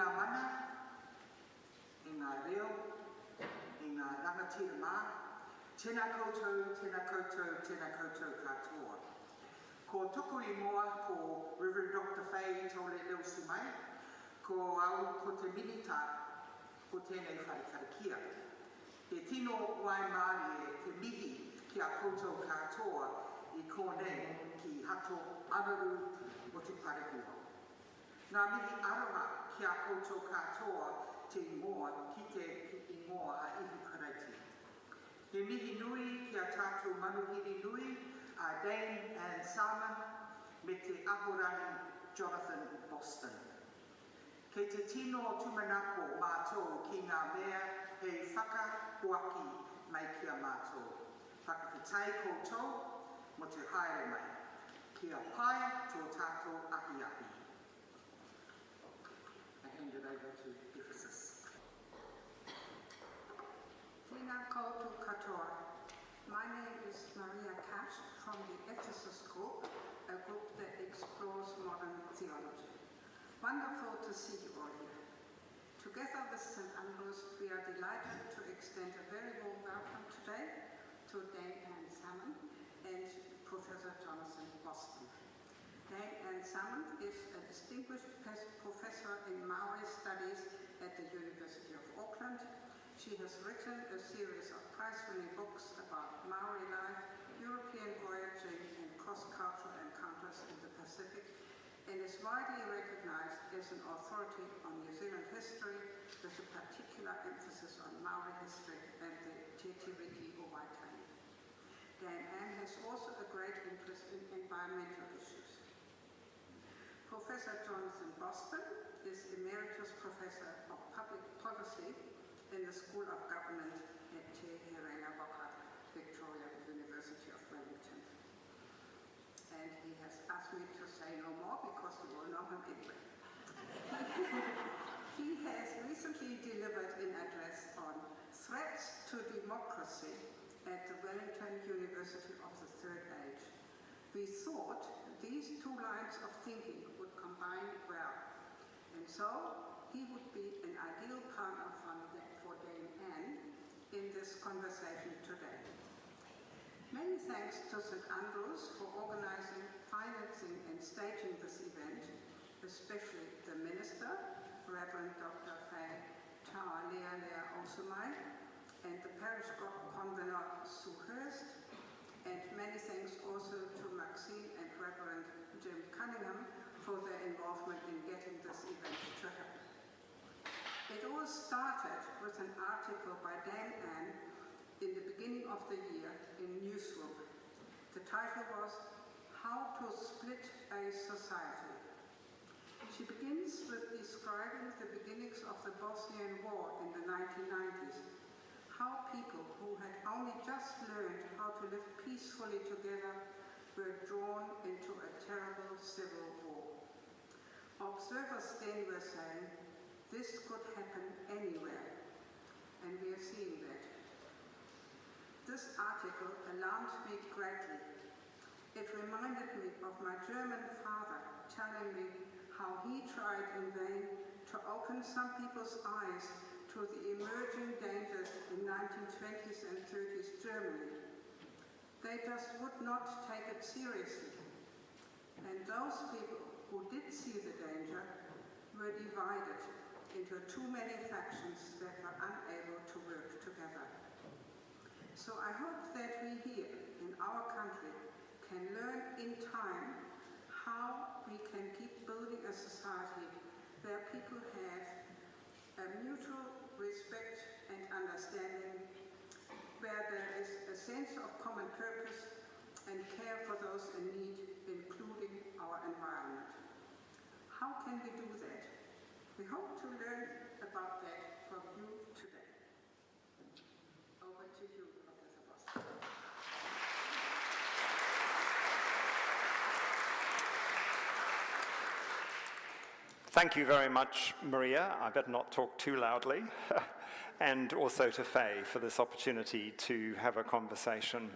ngā mana, i ngā reo, i ngā rangatira mā, tēnā koutou, tēnā koutou, tēnā koutou katoa. Ko tuku I moa ko Reverend Dr. Faye Tole Leo Sumai, ko au ko te minita, ko tēnei wharekarakia. E tino wai Māori e te mihi ki a koutou katoa I kōnei ki hato araru o te parehua. Ngā mihi aroha ki a koutou katoa te ingoa ki te ingoa a ihu karaiti. He mihi nui ki a tātou manuhiri nui a Dane and Salmon me te ahorani Jonathan Boston. Kei te tino tumanako mātou ki ngā mea hei whakahuaki mai ki a mātou. Whakawhitai koutou mo te haere mai. Kia pai tō tātou ahi ahi. I hand it over to Divisiveness. Tēnā koutou katoa. My name is Maria Cash from the Ephesus Group, a group that explores modern theology. Wonderful to see you all here. Together with St. Andrews, we are delighted to extend a very warm welcome today to Dane and Salmon and Professor Jonathan Boston. Dane and Salmon is a distinguished professor in Maori studies at the University of Auckland. She has written a series of prize-winning books about Maori life, European voyaging, and cross-cultural encounters in the Pacific, and is widely recognized as an authority on New Zealand history, with a particular emphasis on Maori history and the Te Tiriti o Waitangi. Dame Anne has also a great interest in environmental issues. Professor Jonathan Boston is Emeritus Professor of Public Policy in the School of Government at Te Herenga-Waka, Victoria University of Wellington. And he has asked me to say no more because you all know him anyway. He has recently delivered an address on threats to democracy at the Wellington University of the Third Age. We thought these two lines of thinking would combine well, and so he would be an ideal partner for Dame Anne in this conversation today. Many thanks to St. Andrews for organizing, financing and staging this event, especially the Minister, Reverend Dr. Faye Taualea Osumai, and the Parish Convener Sue Hurst, and many thanks also to Maxine and Reverend Jim Cunningham for their involvement in getting this event to happen. It all started with an article by Dame Anne in the beginning of the year in Newsroom. The title was How to Split a Society. She begins with describing the beginnings of the Bosnian War in the 1990s, how people who had only just learned how to live peacefully together were drawn into a terrible civil war. Observers then were saying, this could happen anywhere, and we are seeing that. This article alarmed me greatly. It reminded me of my German father telling me how he tried in vain to open some people's eyes to the emerging dangers in 1920s and 30s Germany. They just would not take it seriously. And those people who did see the danger were divided into too many factions that were unable to work together. So I hope that we here in our country can learn in time how we can keep building a society where people have a mutual respect and understanding, where there is a sense of common purpose and care for those in need, including our environment. How can we do that? We hope to learn about that from you today. Over to you, Professor Boston. Thank you very much, Maria. I better not talk too loudly. And also to Faye for this opportunity to have a conversation.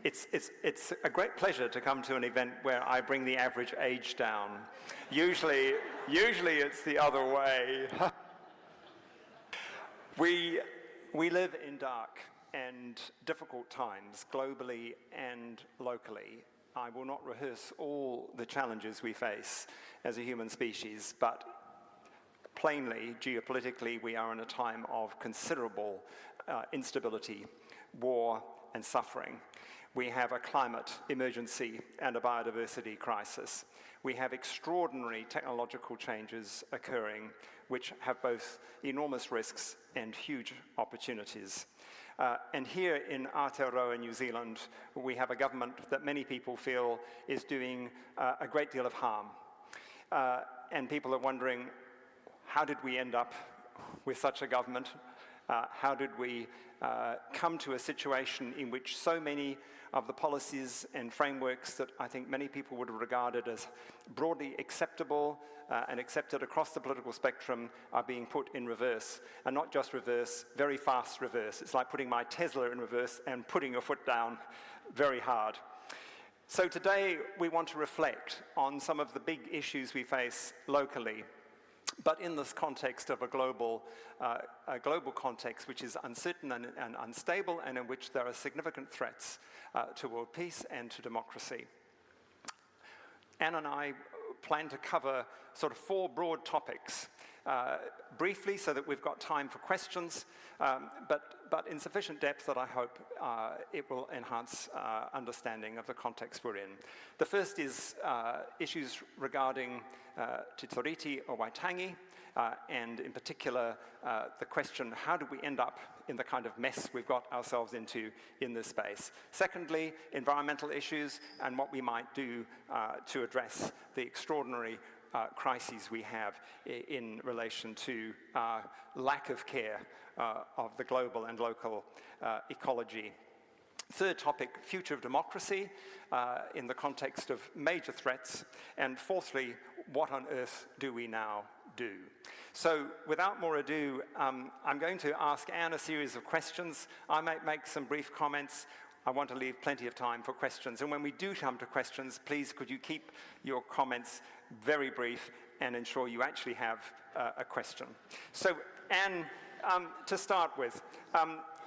It's a great pleasure to come to an event where I bring the average age down. Usually it's the other way. We live in dark and difficult times, globally and locally. I will not rehearse all the challenges we face as a human species, but plainly, geopolitically, we are in a time of considerable instability, war, and suffering. We have a climate emergency and a biodiversity crisis. We have extraordinary technological changes occurring, which have both enormous risks and huge opportunities. And here in Aotearoa, New Zealand, we have a government that many people feel is doing a great deal of harm. And people are wondering, how did we end up with such a government? How did we come to a situation in which so many of the policies and frameworks that I think many people would have regarded as broadly acceptable and accepted across the political spectrum are being put in reverse, and not just reverse, very fast reverse. It's like putting my Tesla in reverse and putting your foot down very hard. So today we want to reflect on some of the big issues we face locally, but in this context of a global context which is uncertain and unstable, and in which there are significant threats to world peace and to democracy. Anne and I plan to cover sort of 4 broad topics briefly so that we've got time for questions, but in sufficient depth that I hope it will enhance understanding of the context we're in. The first is issues regarding Te Tiriti o Waitangi, and in particular the question, how did we end up in the kind of mess we've got ourselves into in this space? Secondly, environmental issues and what we might do to address the extraordinary crises we have in relation to lack of care of the global and local ecology. Third topic, future of democracy in the context of major threats. And fourthly, what on earth do we now do? So without more ado, I'm going to ask Anne a series of questions. I might make some brief comments. I want to leave plenty of time for questions. And when we do come to questions, please could you keep your comments very brief and ensure you actually have a question. So Anne, to start with,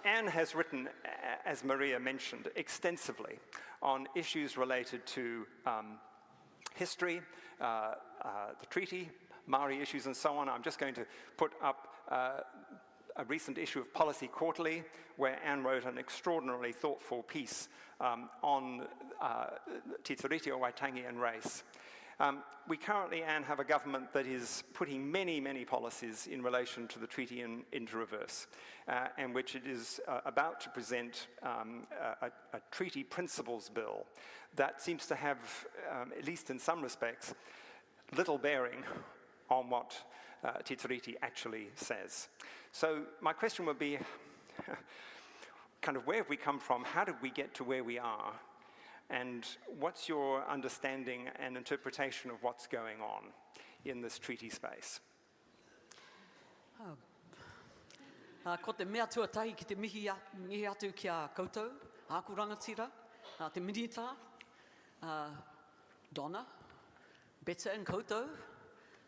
Anne has written, as Maria mentioned, extensively on issues related to history, the treaty, Maori issues and so on. I'm just going to put up a recent issue of Policy Quarterly, where Anne wrote an extraordinarily thoughtful piece on Te Tiriti o Waitangi and race. We currently, Anne, have a government that is putting many, many policies in relation to the treaty into reverse, and which it is about to present a treaty principles bill that seems to have, at least in some respects, little bearing on what Te Tiriti actually says. So my question would be, kind of where have we come from? How did we get to where we are? And what's your understanding and interpretation of what's going on in this treaty space? Ko te mea tuatahi ki te mihi atu ki a koutou, aku rangatira, te minita, Donna, Beta and koutou,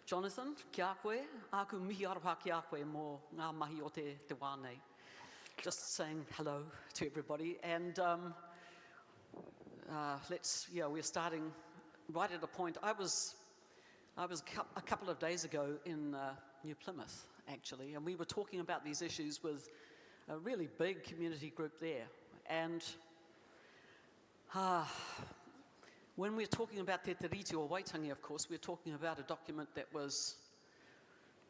Jonathan, ki a koe, aku mihi arapa ki a koe mō ngā mahi o te wānei. Just saying hello to everybody, and we're starting right at a point. I was a couple of days ago in New Plymouth, actually, and we were talking about these issues with a really big community group there. And when we're talking about Te Tiriti o Waitangi, of course, we're talking about a document that was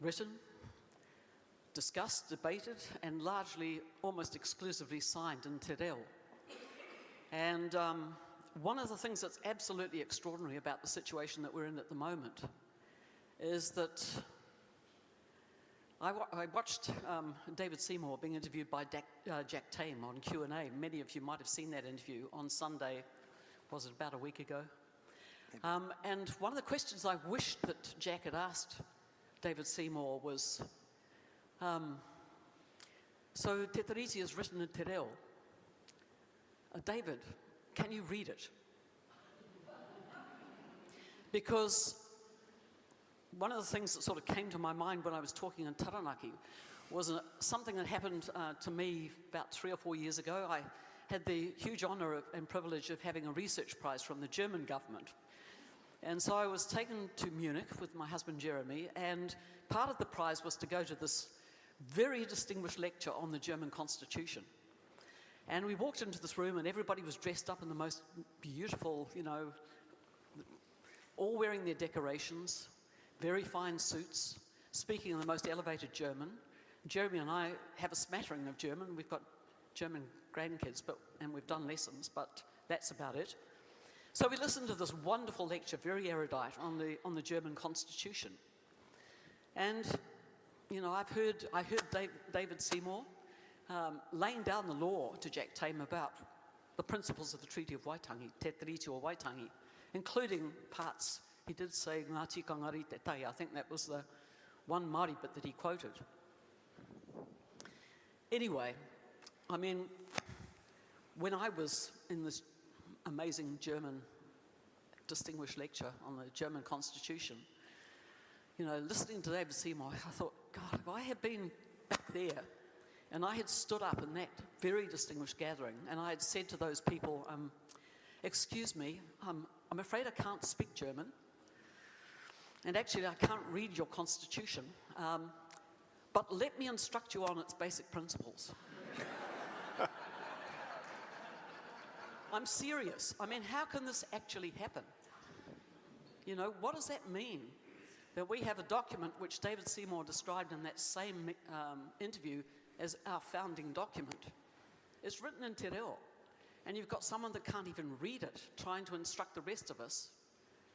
written, discussed, debated, and largely, almost exclusively signed in Te Reo. And one of the things that's absolutely extraordinary about the situation that we're in at the moment is that I watched David Seymour being interviewed by Jack Tame on Q&A. Many of you might have seen that interview on Sunday, was it about a week ago? And one of the questions I wished that Jack had asked David Seymour was, so Te Tiriti is written in Te Reo. David, can you read it? Because one of the things that sort of came to my mind when I was talking in Taranaki was something that happened to me about 3 or 4 years ago. I had the huge honour and privilege of having a research prize from the German government. And so I was taken to Munich with my husband Jeremy, and part of the prize was to go to this very distinguished lecture on the German Constitution. And we walked into this room and everybody was dressed up in the most beautiful, all wearing their decorations, very fine suits, speaking in the most elevated German. Jeremy and I have a smattering of German. We've got German grandkids, and we've done lessons, but that's about it. So we listened to this wonderful lecture, very erudite, on the German Constitution. And, I heard David Seymour laying down the law to Jack Tame about the principles of the Treaty of Waitangi, Te Tiriti o Waitangi, including parts, he did say, Ngā tikanga ri te tai. I think that was the one Māori bit that he quoted. Anyway, when I was in this amazing German distinguished lecture on the German Constitution, listening to David Seymour, I thought, God, if I had been back there and I had stood up in that very distinguished gathering and I had said to those people, excuse me, I'm afraid I can't speak German, and actually I can't read your constitution, but let me instruct you on its basic principles. I'm serious. How can this actually happen? What does that mean? That we have a document which David Seymour described in that same interview as our founding document. It's written in Te Reo, and you've got someone that can't even read it, trying to instruct the rest of us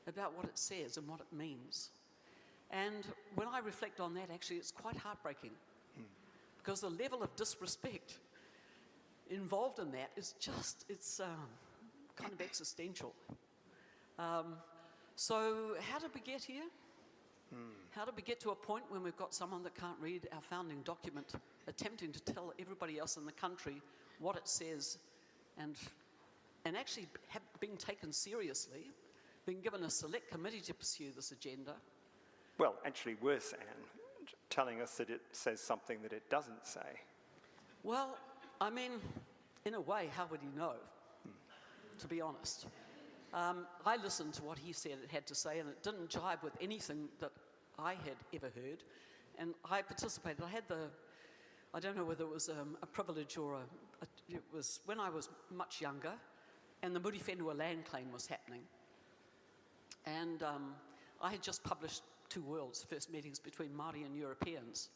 about what it says and what it means. And when I reflect on that, actually, it's quite heartbreaking, because the level of disrespect involved in that is just, it's kind of existential. So how did we get here? How did we get to a point when we've got someone that can't read our founding document attempting to tell everybody else in the country what it says, and actually have been taken seriously, been given a select committee to pursue this agenda? Well, actually worse, Anne, telling us that it says something that it doesn't say. Well, in a way, how would he know, to be honest? I listened to what he said it had to say, and it didn't jibe with anything that I had ever heard. And I participated. I don't know whether it was a privilege or it was when I was much younger, and the Muri Whenua land claim was happening. And I had just published Two Worlds, First Meetings Between Māori and Europeans.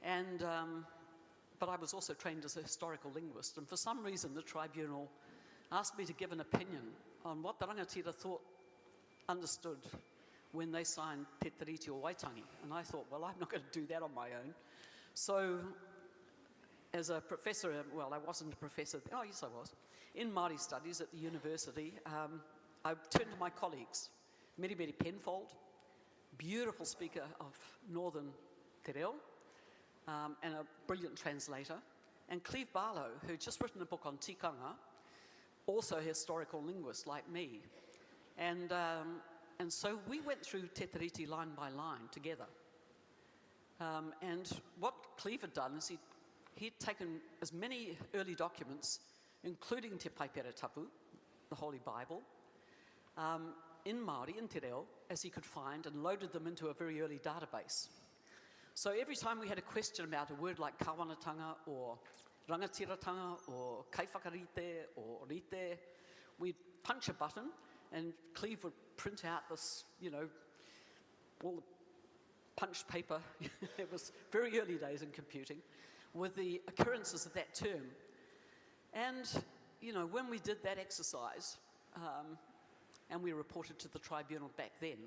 And but I was also trained as a historical linguist, and for some reason the tribunal asked me to give an opinion on what the rangatira understood when they signed Te Tiriti o Waitangi. And I thought, well, I'm not going to do that on my own. So as a professor, well, I wasn't a professor, oh yes I was, in Māori studies at the university, I turned to my colleagues, Meri Penfold, beautiful speaker of Northern Te Reo, and a brilliant translator, and Cleve Barlow, who'd just written a book on tikanga, also a historical linguist like me. And so we went through Te Tiriti line by line together. And what Cleve had done is he'd taken as many early documents, including Te Paipere Tapu, the Holy Bible, in Māori, in Te Reo, as he could find, and loaded them into a very early database. So every time we had a question about a word like kawanatanga or rangatiratanga or kaiwhakarite or rite, we'd punch a button and Cleve would print out this, all the punched paper. It was very early days in computing, with the occurrences of that term. And, when we did that exercise, and we reported to the tribunal back then,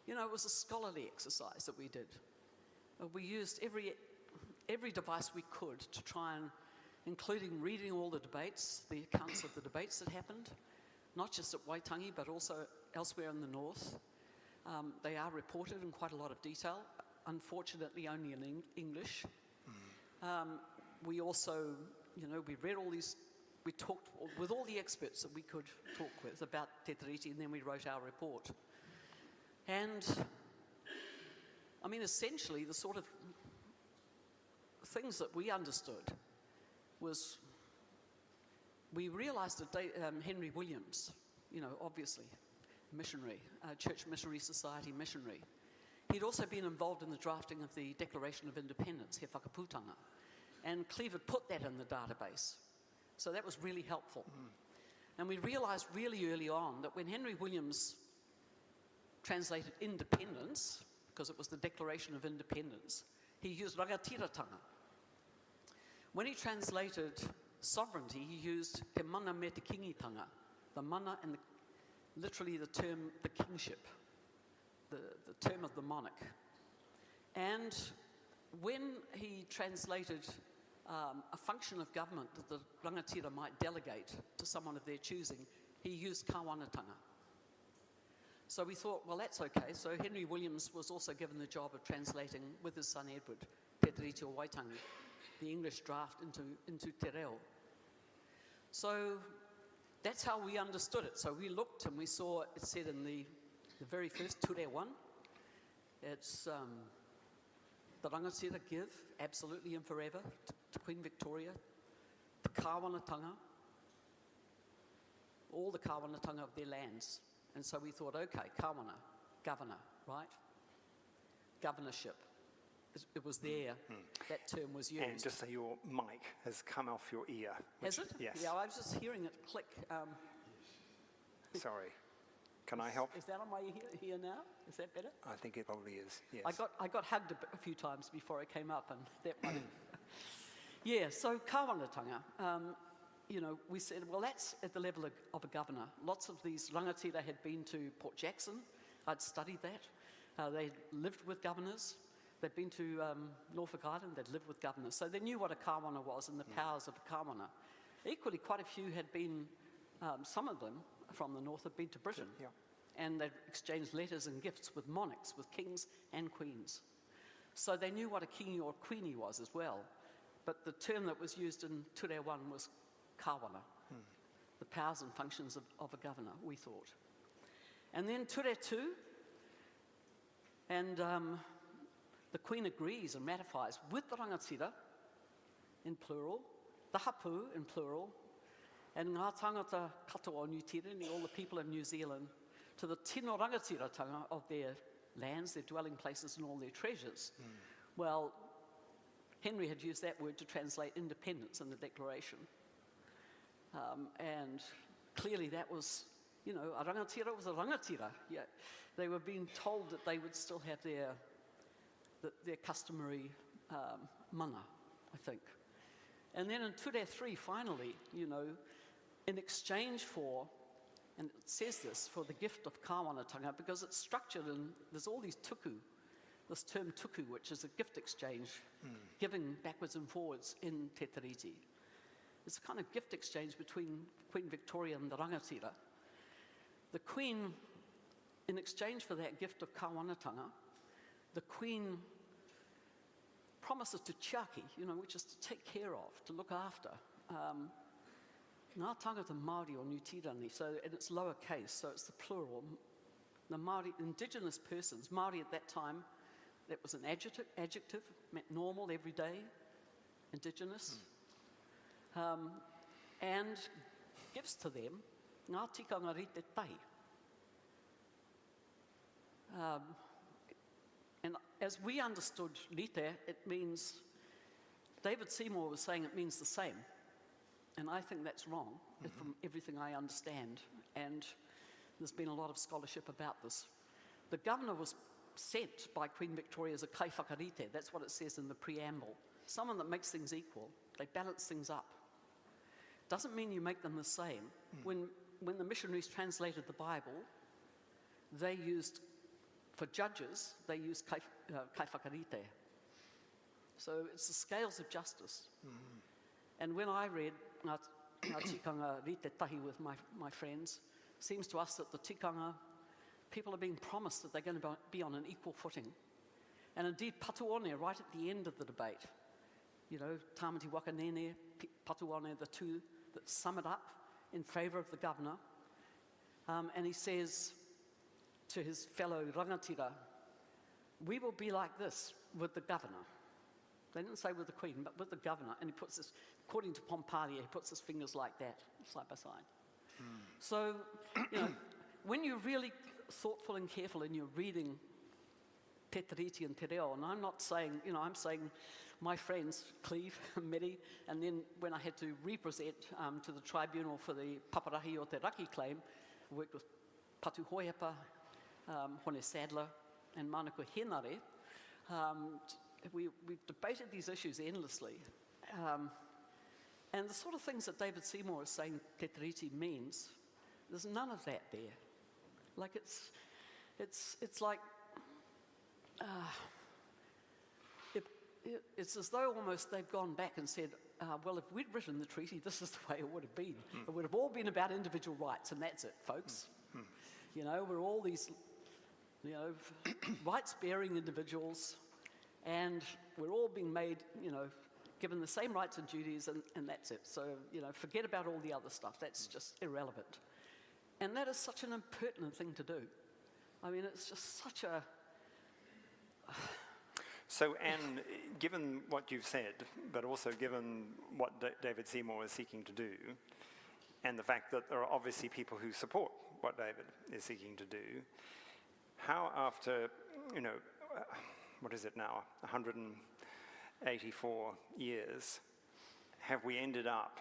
it was a scholarly exercise that we did. We used every device we could to try and, including reading all the debates, the accounts of the debates that happened, not just at Waitangi, but also elsewhere in the north. They are reported in quite a lot of detail, unfortunately only in English. We also, we read all these, we talked with all the experts that we could talk with about Te Tiriti, and then we wrote our report. And, I mean, essentially the sort of things that we understood was, we realised that Henry Williams, obviously, missionary, Church Missionary Society missionary, he'd also been involved in the drafting of the Declaration of Independence, He Whakaputanga, and Cleveland put that in the database. So that was really helpful. And we realised really early on that when Henry Williams translated independence, because it was the Declaration of Independence, he used rangatiratanga. When he translated sovereignty, he used he mana me te kingitanga, the mana and literally the term, the kingship, the term of the monarch. And when he translated a function of government that the rangatira might delegate to someone of their choosing, he used kawanatanga. So we thought, well, that's okay. So Henry Williams was also given the job of translating with his son Edward, Te Tiriti o Waitangi, the English draft into Te Reo. So that's how we understood it. So we looked and we saw it said in the very first Ture 1, it's the rangatira give absolutely and forever to Queen Victoria, the kawanatanga, all the kawanatanga of their lands. And so we thought, okay, kawana, governor, right? Governorship. It was there. That term was used. And just so your mic has come off your ear. Has it? Yes. Yeah, I was just hearing it click. Sorry. Can I help? Is that on my ear now? Is that better? I think it probably is, yes. I got hugged a few times before I came up, and that might have... Yeah, so kawanatanga, we said, well, that's at the level of a governor. Lots of these rangatira had been to Port Jackson. I'd studied that. They'd lived with governors. They'd been to Norfolk Island. They'd lived with governors. So they knew what a kawana was and the powers of a kawana. Equally, quite a few had been, some of them from the north had been to Britain. Yeah. And they'd exchanged letters and gifts with monarchs, with kings and queens. So they knew what a king or queenie was as well. But the term that was used in Ture 1 was kawana, the powers and functions of a governor, we thought. And then Ture 2, and the Queen agrees and ratifies with the rangatira in plural, the hapu in plural, and ngā tangata katoa o New Tireni, all the people of New Zealand, to the tino rangatiratanga of their lands, their dwelling places, and all their treasures. Well, Henry had used that word to translate independence in the Declaration. And clearly that was, a rangatira was a rangatira. Yeah, they were being told that they would still have their customary mana, I think. And then in Ture 3, finally, in exchange for, and it says this, for the gift of kawanatanga, because it's structured in, there's all these tuku, this term tuku, which is a gift exchange, giving backwards and forwards in Te Tiriti. It's a kind of gift exchange between Queen Victoria and the rangatira. The Queen, in exchange for that gift of kawanatanga, the Queen promises to chiaki, which is to take care of, to look after. Ngā tangata Māori o New Tirani, so in its lowercase, so it's the plural. The Māori, indigenous persons, Māori at that time, that was an adjective, meant normal, everyday, indigenous. And gives to them ngā tikanga rite tai. And as we understood rite, it means, David Seymour was saying it means the same. And I think that's wrong, from everything I understand. And there's been a lot of scholarship about this. The governor was sent by Queen Victoria as a kaiwhakarite. That's what it says in the preamble. Someone that makes things equal. They balance things up. Doesn't mean you make them the same. When the missionaries translated the Bible, they used, for judges, they used kaiwhakarite. So it's the scales of justice. And when I read ngā tikanga rite tahi with my friends, seems to us that the tikanga people are being promised that they're going to be on an equal footing. And indeed, Patuone, right at the end of the debate, you know, Tāmati Wakanene, Patuone, the two that sum it up in favour of the governor. And he says to his fellow rangatira, we will be like this with the governor. They didn't say with the Queen, but with the governor. And he puts this, according to Pompalia, he puts his fingers like that, side by side. So, you know, when you're really thoughtful and careful and you're reading Te Tiriti and Te Reo, and I'm not saying, you know, I'm saying my friends, Cleve, Meri, and then when I had to represent to the tribunal for the Paparahi o Te Raki claim, I worked with Patu Hoiapa, Hone Sadler, and Manako Henare. We've debated these issues endlessly. And the sort of things that David Seymour is saying Te Tiriti means, there's none of that there. Like it's like, it's as though almost they've gone back and said, well, if we'd written the treaty, this is the way it would have been. It would have all been about individual rights, and that's it, folks. You know, we're all these, you know, rights-bearing individuals, and we're all being made, you know, given the same rights and duties, and that's it. So, you know, forget about all the other stuff. That's just irrelevant. And that is such an impertinent thing to do. I mean, it's just such a... So, Anne, given what you've said, but also given what David Seymour is seeking to do, and the fact that there are obviously people who support what David is seeking to do, how after, you know, what is it now, 184 years, have we ended up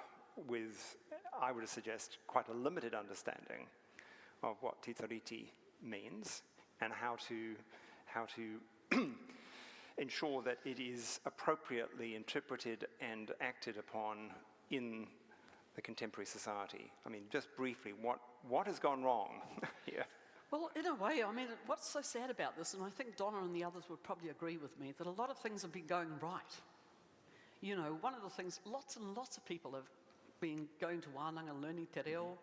with, I would suggest, quite a limited understanding of what Te Tiriti means and how to ensure that it is appropriately interpreted and acted upon in the contemporary society? I mean, just briefly, what has gone wrong here? Well, in a way, I mean, what's so sad about this, and I think Donna and the others would probably agree with me, that a lot of things have been going right. You know, one of the things, lots and lots of people have been going to Wānanga learning te reo.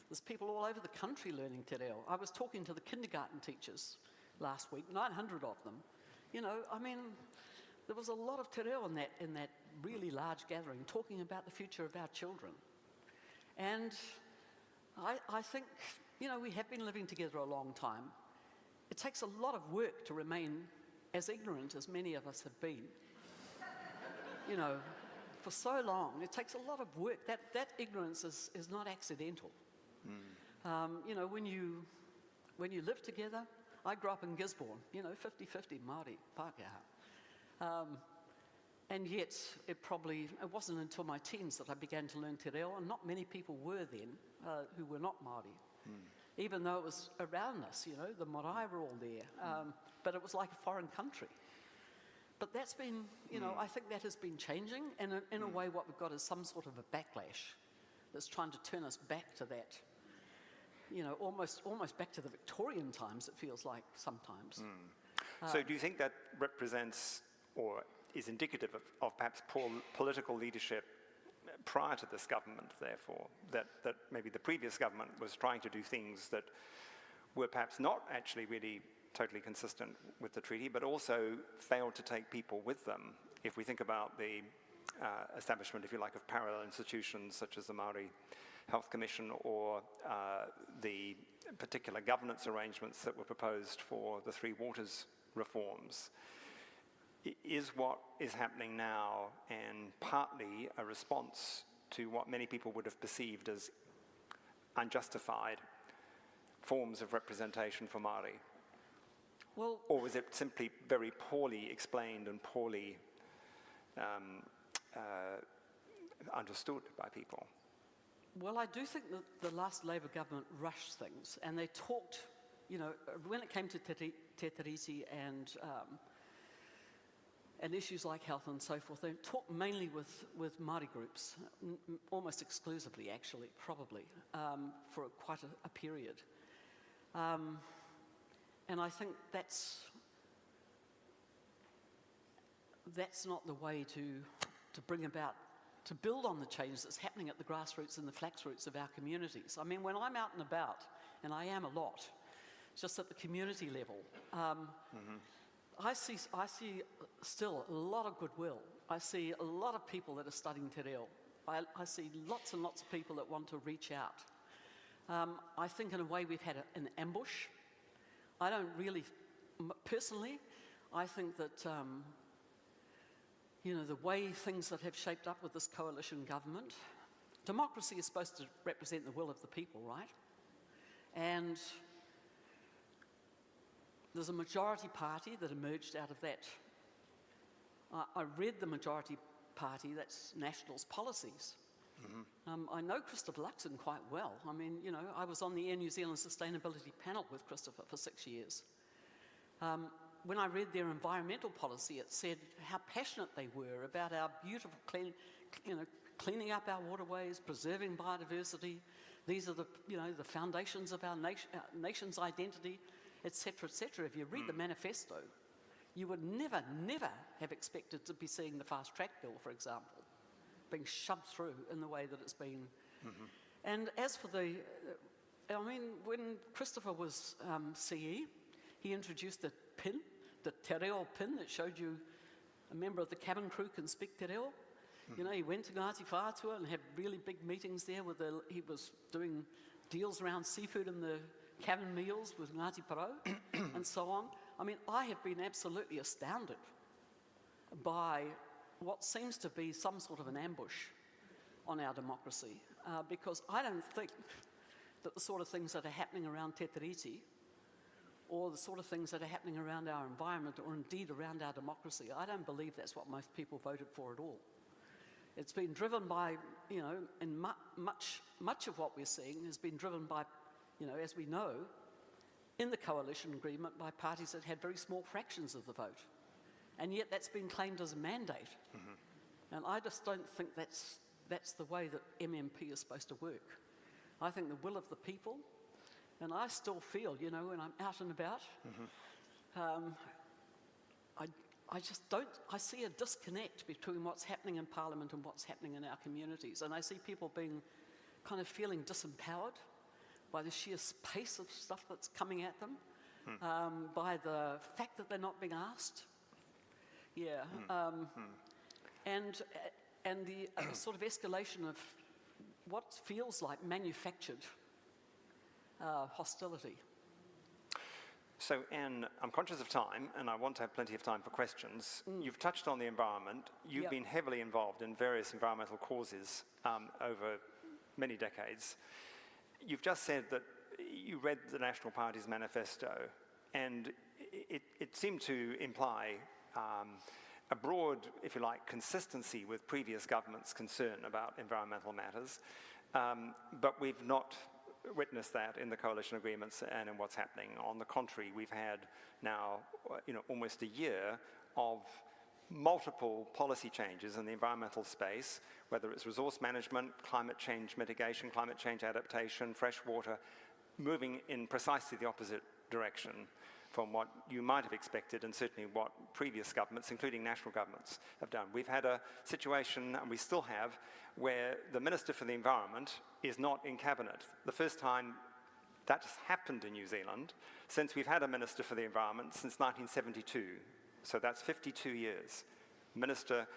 There's people all over the country learning te reo. I was talking to the kindergarten teachers last week, 900 of them. You know, I mean, there was a lot of te reo in that really large gathering, talking about the future of our children. And I think, you know, we have been living together a long time. It takes a lot of work to remain as ignorant as many of us have been. You know, for so long, it takes a lot of work. That ignorance is not accidental. You know, when you live together, I grew up in Gisborne, you know, 50-50 Māori, Pākehā. And yet, it wasn't until my teens that I began to learn te reo, and not many people were then who were not Māori. Even though it was around us, you know, the marae were all there. But it was like a foreign country. But that's been, you know, I think that has been changing, and in a way what we've got is some sort of a backlash that's trying to turn us back to that, you know, almost back to the Victorian times, it feels like sometimes. So do you think that represents or is indicative of perhaps poor political leadership prior to this government, therefore, that maybe the previous government was trying to do things that were perhaps not actually really totally consistent with the treaty, but also failed to take people with them? If we think about the establishment, if you like, of parallel institutions such as the Māori Health Commission or the particular governance arrangements that were proposed for the Three Waters reforms, is what is happening now and partly a response to what many people would have perceived as unjustified forms of representation for Māori? Well, or was it simply very poorly explained and poorly understood by people? Well, I do think that the last Labour government rushed things, and they talked, you know, when it came to Te Tiriti and issues like health and so forth, they talked mainly with Māori groups, almost exclusively, actually, probably, for quite a period. And I think that's not the way to bring about, to build on the change that's happening at the grassroots and the flax roots of our communities. I mean, when I'm out and about, and I am a lot, just at the community level. I see still a lot of goodwill. I see a lot of people that are studying te reo. I see lots and lots of people that want to reach out. I think in a way we've had an ambush. I don't really, personally, I think that, the way things that have shaped up with this coalition government, democracy is supposed to represent the will of the people, right? And there's a majority party that emerged out of that. I read the majority party, that's National's policies. I know Christopher Luxon quite well. I mean, I was on the Air New Zealand Sustainability panel with Christopher for 6 years. When I read their environmental policy, it said how passionate they were about our beautiful, cleaning up our waterways, preserving biodiversity. These are the foundations of our nation's identity, etc., etc. If you read the manifesto, you would never have expected to be seeing the fast track bill, for example, being shoved through in the way that it's been. And as for when Christopher was CE, he introduced the pin, the te reo pin that showed you a member of the cabin crew can speak te reo. He went to Ngāti Whātua and had really big meetings there he was doing deals around seafood in the cabin meals with Ngāti Porou and so on. I mean, I have been absolutely astounded by what seems to be some sort of an ambush on our democracy, because I don't think that the sort of things that are happening around Te Tiriti, or the sort of things that are happening around our environment, or indeed around our democracy, I don't believe that's what most people voted for at all. It's been driven by, and much of what we're seeing has been driven by, as we know, in the coalition agreement by parties that had very small fractions of the vote. And yet that's been claimed as a mandate. And I just don't think that's the way that MMP is supposed to work. I think the will of the people, and I still feel, when I'm out and about, I just don't, I see a disconnect between what's happening in Parliament and what's happening in our communities. And I see people being kind of feeling disempowered by the sheer pace of stuff that's coming at them, by the fact that they're not being asked. And the sort of escalation of what feels like manufactured hostility. So, Anne, I'm conscious of time, and I want to have plenty of time for questions. You've touched on the environment. You've been heavily involved in various environmental causes over many decades. You've just said that you read the National Party's manifesto, and it seemed to imply a broad, if you like, consistency with previous governments' concern about environmental matters, but we've not witnessed that in the coalition agreements and in what's happening. On the contrary, we've had now, almost a year of multiple policy changes in the environmental space, whether it's resource management, climate change mitigation, climate change adaptation, fresh water, moving in precisely the opposite direction from what you might have expected and certainly what previous governments, including national governments, have done. We've had a situation, and we still have, where the Minister for the Environment is not in Cabinet. The first time that has happened in New Zealand since we've had a Minister for the Environment since 1972. So that's 52 years. Minister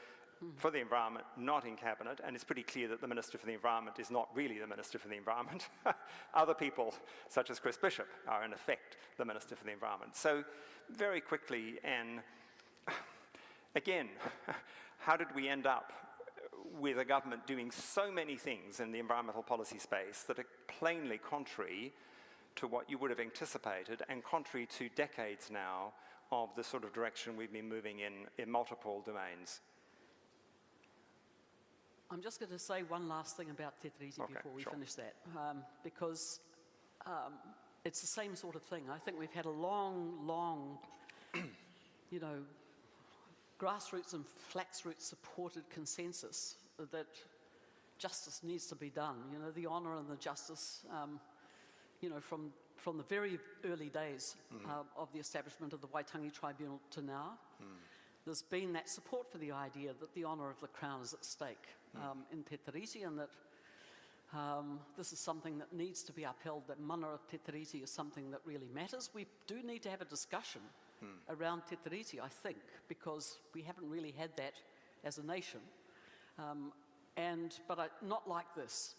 for the Environment not in Cabinet, and it's pretty clear that the Minister for the Environment is not really the Minister for the Environment. Other people, such as Chris Bishop, are in effect the Minister for the Environment. So very quickly, and again, how did we end up with a government doing so many things in the environmental policy space that are plainly contrary to what you would have anticipated and contrary to decades now of the sort of direction we've been moving in multiple domains? I'm just going to say one last thing about Te Tiriti before we finish that, because it's the same sort of thing. I think we've had a long, grassroots and flaxroots supported consensus that justice needs to be done. The honour and the justice, from the very early days of the establishment of the Waitangi Tribunal to now. There's been that support for the idea that the honour of the Crown is at stake in Te Tiriti, and that This is something that needs to be upheld, that mana o te tiriti is something that really matters. We do need to have a discussion around te tiriti, I think, because we haven't really had that as a nation. But not like this.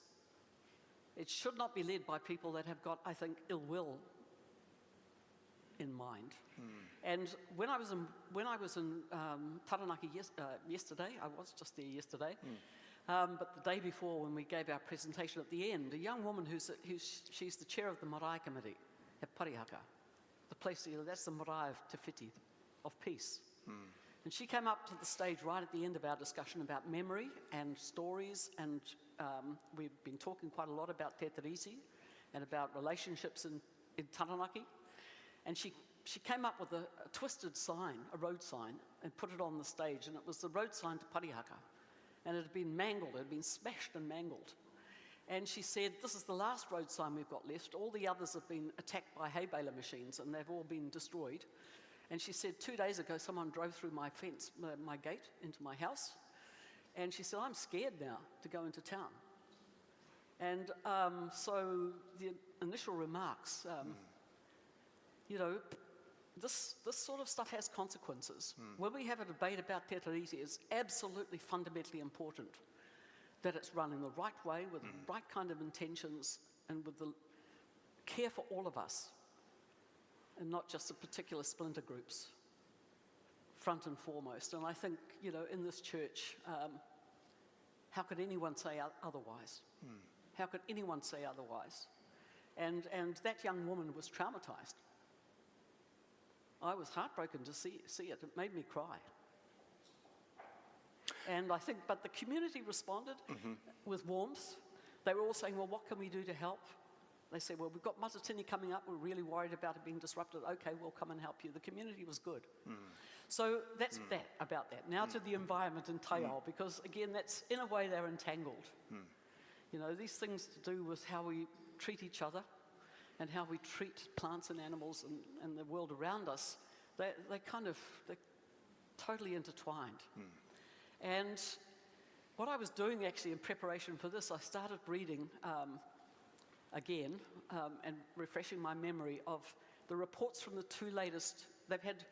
It should not be led by people that have got, I think, ill will in mind. And when I was in Taranaki yesterday, I was just there yesterday, but the day before when we gave our presentation at the end, a young woman she's the chair of the marae committee at Parihaka, the place, that's the marae of Te Whiti, of peace. And she came up to the stage right at the end of our discussion about memory and stories, and we've been talking quite a lot about te tiriti and about relationships in Taranaki. And she came up with a twisted sign, a road sign, and put it on the stage, and it was the road sign to Parihaka. And it had been mangled, it had been smashed and mangled. And she said, this is the last road sign we've got left. All the others have been attacked by hay baler machines, and they've all been destroyed. And she said, 2 days ago, someone drove through my fence, my gate, into my house. And she said, I'm scared now to go into town. And so the initial remarks, this sort of stuff has consequences. When we have a debate about te tiriti, it's absolutely fundamentally important that it's run in the right way, with the right kind of intentions, and with the care for all of us, and not just the particular splinter groups, front and foremost. And I think, in this church, how could anyone say otherwise? How could anyone say otherwise? And that young woman was traumatized. I was heartbroken to see it. It made me cry. And I think, but the community responded with warmth. They were all saying, well, what can we do to help? They said, well, we've got Matatini coming up. We're really worried about it being disrupted. Okay, we'll come and help you. The community was good. So that's about that. Now to the environment in Taiao, because again, that's, in a way, they're entangled. These things to do with how we treat each other and how we treat plants and animals and the world around us, they're totally intertwined. And what I was doing actually in preparation for this, I started reading again and refreshing my memory of the reports from the two latest. They've had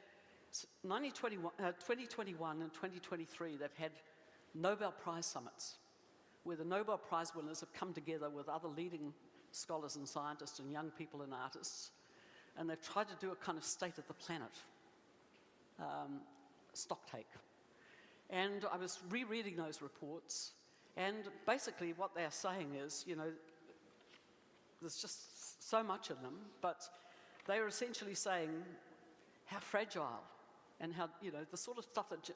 2021 and 2023, they've had Nobel Prize summits where the Nobel Prize winners have come together with other leading scholars and scientists and young people and artists, and they've tried to do a kind of state of the planet stocktake. And I was rereading those reports, and basically what they're saying is, there's just so much in them, but they are essentially saying how fragile and how, the sort of stuff that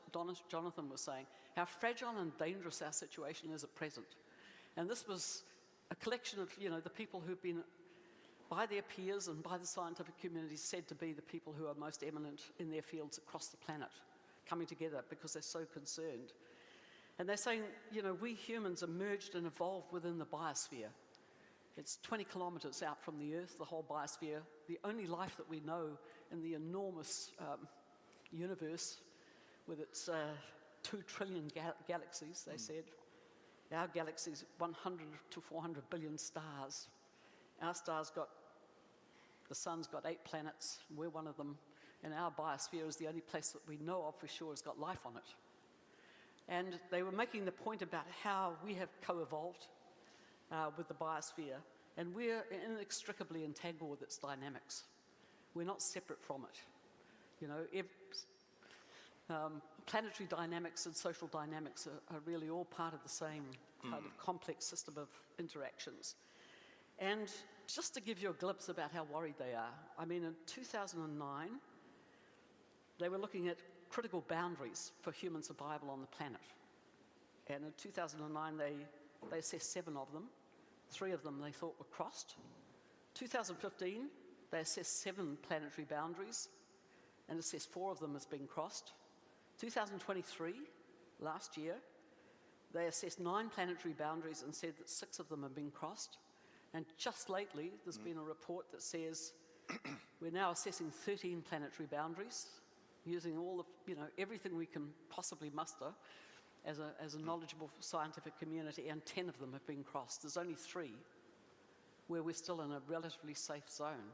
Jonathan was saying, how fragile and dangerous our situation is at present. And this was a collection of, the people who've been, by their peers and by the scientific community, said to be the people who are most eminent in their fields across the planet, coming together because they're so concerned. And they're saying, we humans emerged and evolved within the biosphere. It's 20 kilometres out from the Earth, the whole biosphere, the only life that we know in the enormous universe with its 2 trillion galaxies, they said. Our galaxy's 100 to 400 billion stars. Our the sun's got 8 planets, we're one of them, and our biosphere is the only place that we know of for sure has got life on it. And they were making the point about how we have co-evolved with the biosphere, and we're inextricably entangled with its dynamics. We're not separate from it. Planetary dynamics and social dynamics are really all part of the same kind of complex system of interactions. And just to give you a glimpse about how worried they are, in 2009, they were looking at critical boundaries for human survival on the planet. And in 2009, they assessed 7 of them. 3 of them they thought were crossed. 2015, they assessed 7 planetary boundaries and assessed 4 of them as being crossed. 2023, last year, they assessed 9 planetary boundaries and said that 6 of them have been crossed. And just lately, there's been a report that says we're now assessing 13 planetary boundaries, using all of, everything we can possibly muster, as a knowledgeable scientific community, and 10 of them have been crossed. There's only 3 where we're still in a relatively safe zone.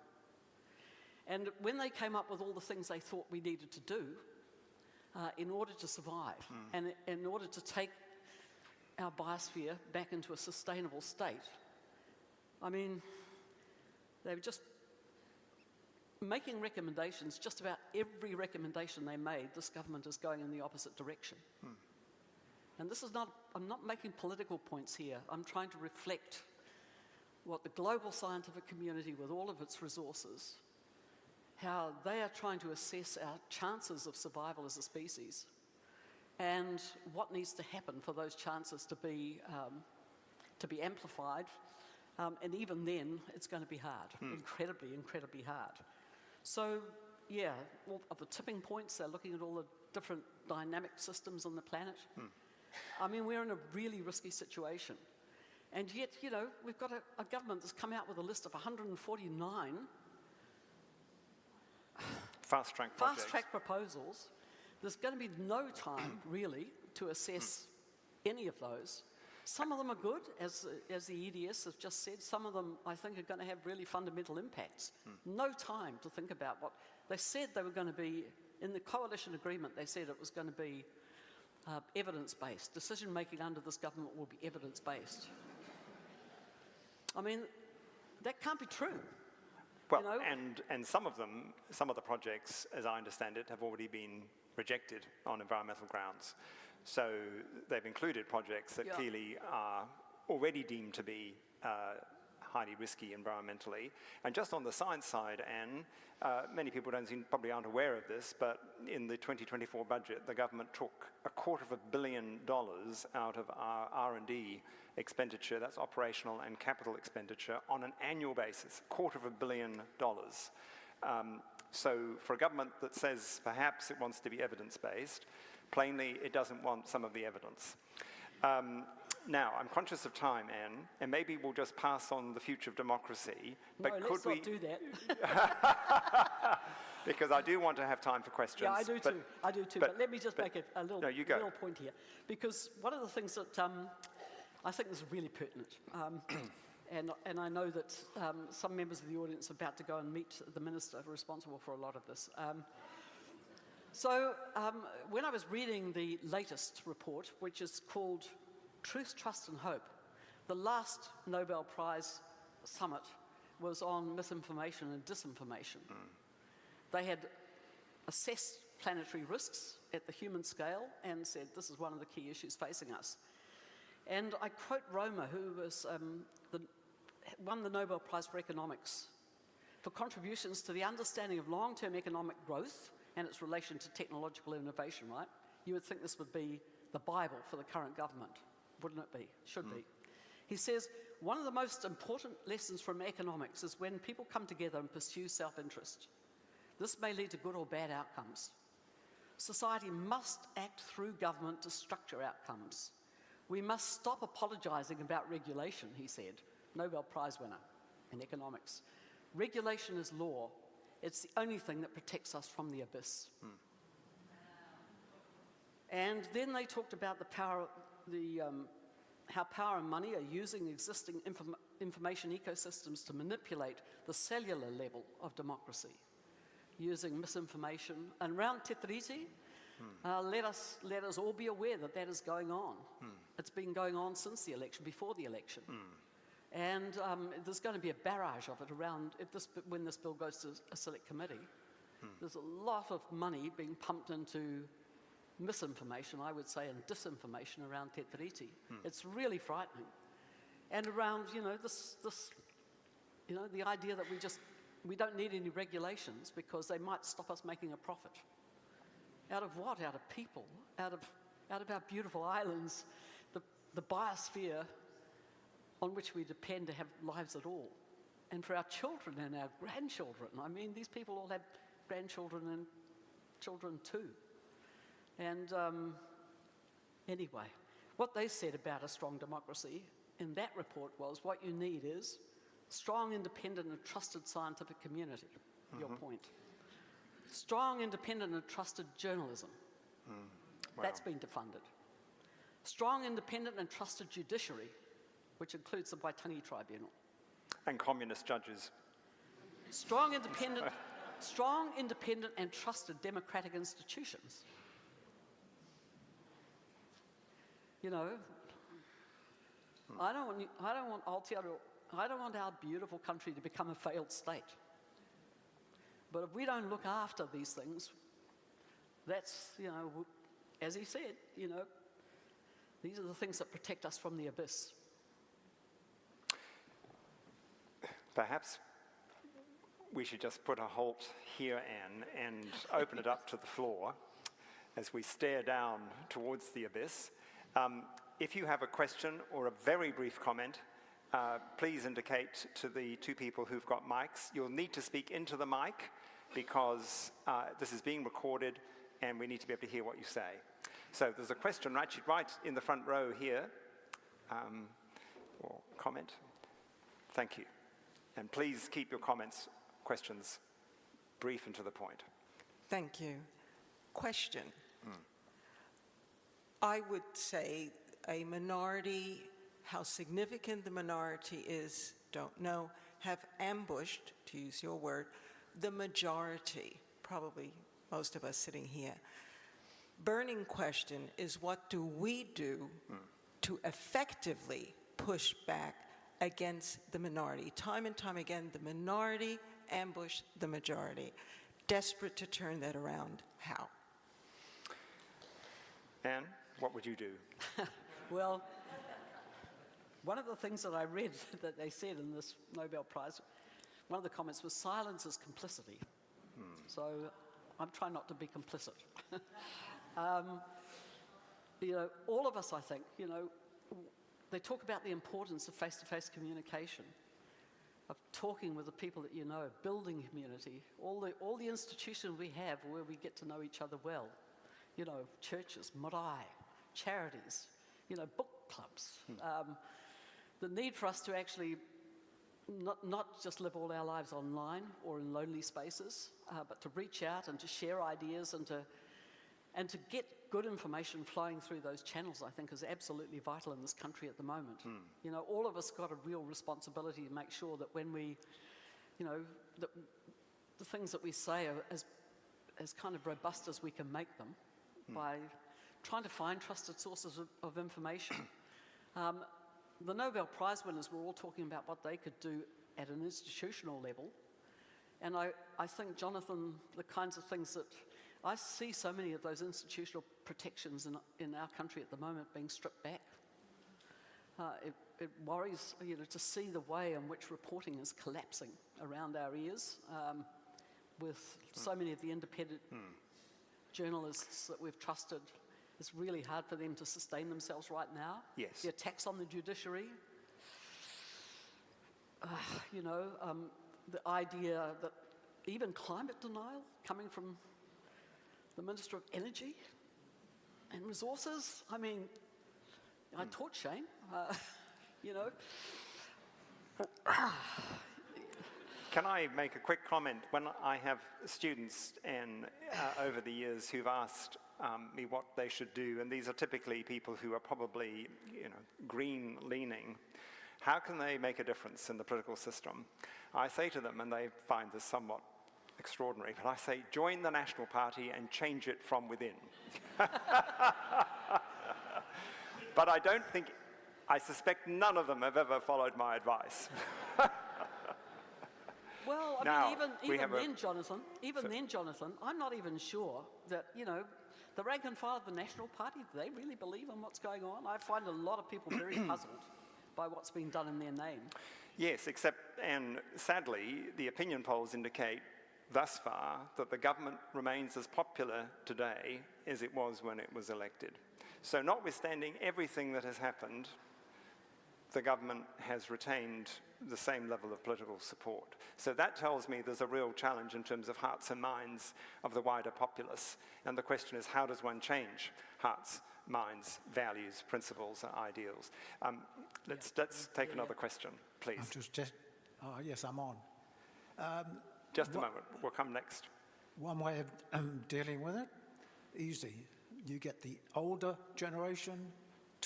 And when they came up with all the things they thought we needed to do in order to survive, and in order to take our biosphere back into a sustainable state, I mean, they were just making recommendations. Just about every recommendation they made, this government is going in the opposite direction. And this is not, I'm not making political points here. I'm trying to reflect what the global scientific community, with all of its resources, how they are trying to assess our chances of survival as a species, and what needs to happen for those chances to be amplified. And even then, it's going to be hard, incredibly, incredibly hard. So, yeah, all of the tipping points, they're looking at all the different dynamic systems on the planet. I mean, we're in a really risky situation. And yet, you know, we've got a government that's come out with a list of 149 Fast-track proposals. There's going to be no time, really, to assess any of those. Some of them are good, as the EDS has just said. Some of them, I think, are going to have really fundamental impacts. No time to think about what... They said they were going to be, in the coalition agreement, they said it was going to be evidence-based. Decision-making under this government will be evidence-based. I mean, that can't be true. Well, you know? and some of the projects, as I understand it, have already been rejected on environmental grounds. So they've included projects that clearly are already deemed to be highly risky environmentally. And just on the science side, Anne, many people probably aren't aware of this, but in the 2024 budget, the government took $250 million out of our R&D expenditure, that's operational and capital expenditure, on an annual basis, $250 million. So for a government that says perhaps it wants to be evidence-based, plainly it doesn't want some of the evidence. Now, I'm conscious of time, Anne, and maybe we'll just pass on the future of democracy. But no, could let's not do that. Because I do want to have time for questions. Yeah, I do too. I do too. But let me just make a little point here. Because one of the things that I think is really pertinent, and I know that some members of the audience are about to go and meet the minister responsible for a lot of this. So when I was reading the latest report, which is called Truth, Trust and Hope, the last Nobel Prize summit was on misinformation and disinformation. They had assessed planetary risks at the human scale and said this is one of the key issues facing us. And I quote Roma, who was won the Nobel Prize for Economics for contributions to the understanding of long-term economic growth and its relation to technological innovation, right? You would think this would be the Bible for the current government, wouldn't it be? Should be. He says, one of the most important lessons from economics is when people come together and pursue self-interest. This may lead to good or bad outcomes. Society must act through government to structure outcomes. We must stop apologising about regulation, he said. Nobel Prize winner in economics. Regulation is law. It's the only thing that protects us from the abyss. And then they talked about the power, how power and money are using existing information ecosystems to manipulate the cellular level of democracy, using misinformation. And around Te Tiriti, let us all be aware that that is going on. It's been going on since the election, before the election. And there's going to be a barrage of it around when this bill goes to a select committee. There's a lot of money being pumped into misinformation, I would say, and disinformation around Te Tiriti. It's really frightening. And around, the idea that we don't need any regulations because they might stop us making a profit. Out of what? Out of people, out of our beautiful islands, the biosphere on which we depend to have lives at all. And for our children and our grandchildren. I mean, these people all have grandchildren and children too. And anyway, what they said about a strong democracy in that report was what you need is strong, independent and trusted scientific community, your point. Strong, independent and trusted journalism. Wow. That's been defunded. strong, independent and trusted judiciary, which includes the Waitangi Tribunal. And communist judges. Strong, independent and trusted democratic institutions. You know, I don't want our beautiful country to become a failed state. But if we don't look after these things, that's, you know, as he said, you know, these are the things that protect us from the abyss. Perhaps we should just put a halt here, Anne, and open it up to the floor as we stare down towards the abyss. If you have a question or a very brief comment, please indicate to the two people who've got mics. You'll need to speak into the mic because this is being recorded and we need to be able to hear what you say. So there's a question right in the front row here, or comment. Thank you. And please keep your questions brief and to the point. Thank you. Question. I would say a minority, how significant the minority is, don't know, have ambushed, to use your word, the majority, probably most of us sitting here. Burning question is, what do we do to effectively push back against the minority? Time and time again, the minority ambush the majority. Desperate to turn that around. How? Anne, what would you do? Well, one of the things that I read that they said in this Nobel Prize, one of the comments was, silence is complicity. So I'm trying not to be complicit. You know, all of us, I think, you know, they talk about the importance of face-to-face communication, of talking with the people that you know, building community, all the institutions we have where we get to know each other well. You know, churches, marae, charities, you know, book clubs. The need for us to actually not just live all our lives online or in lonely spaces, but to reach out and to share ideas and to get good information flowing through those channels, I think, is absolutely vital in this country at the moment. You know, all of us got a real responsibility to make sure that when we, you know, the things that we say are as kind of robust as we can make them by trying to find trusted sources of information. The Nobel Prize winners were all talking about what they could do at an institutional level. And I think, Jonathan, the kinds of things that I see so many of those institutional protections in our country at the moment being stripped back. It worries, you know, to see the way in which reporting is collapsing around our ears, with so many of the independent journalists that we've trusted. It's really hard for them to sustain themselves right now. Yes. The attacks on the judiciary, you know, the idea that even climate denial coming from the Minister of Energy and Resources. I mean, I taught Shane, you know. Can I make a quick comment? When I have students over the years who've asked me what they should do, and these are typically people who are probably, you know, green-leaning, how can they make a difference in the political system? I say to them, and they find this somewhat extraordinary, but I say, join the National Party and change it from within. But I suspect none of them have ever followed my advice. Well, I now, mean, even then, Jonathan, I'm not even sure that, you know, the rank and file of the National Party, do they really believe in what's going on? I find a lot of people very puzzled by what's being done in their name. Yes, and sadly, the opinion polls indicate thus far that the government remains as popular today as it was when it was elected. So notwithstanding everything that has happened, the government has retained the same level of political support. So that tells me there's a real challenge in terms of hearts and minds of the wider populace. And the question is, how does one change hearts, minds, values, principles, and ideals? Let's take another question, please. Yes, I'm on. Just a moment. We'll come next. One way of dealing with it, easy. You get the older generation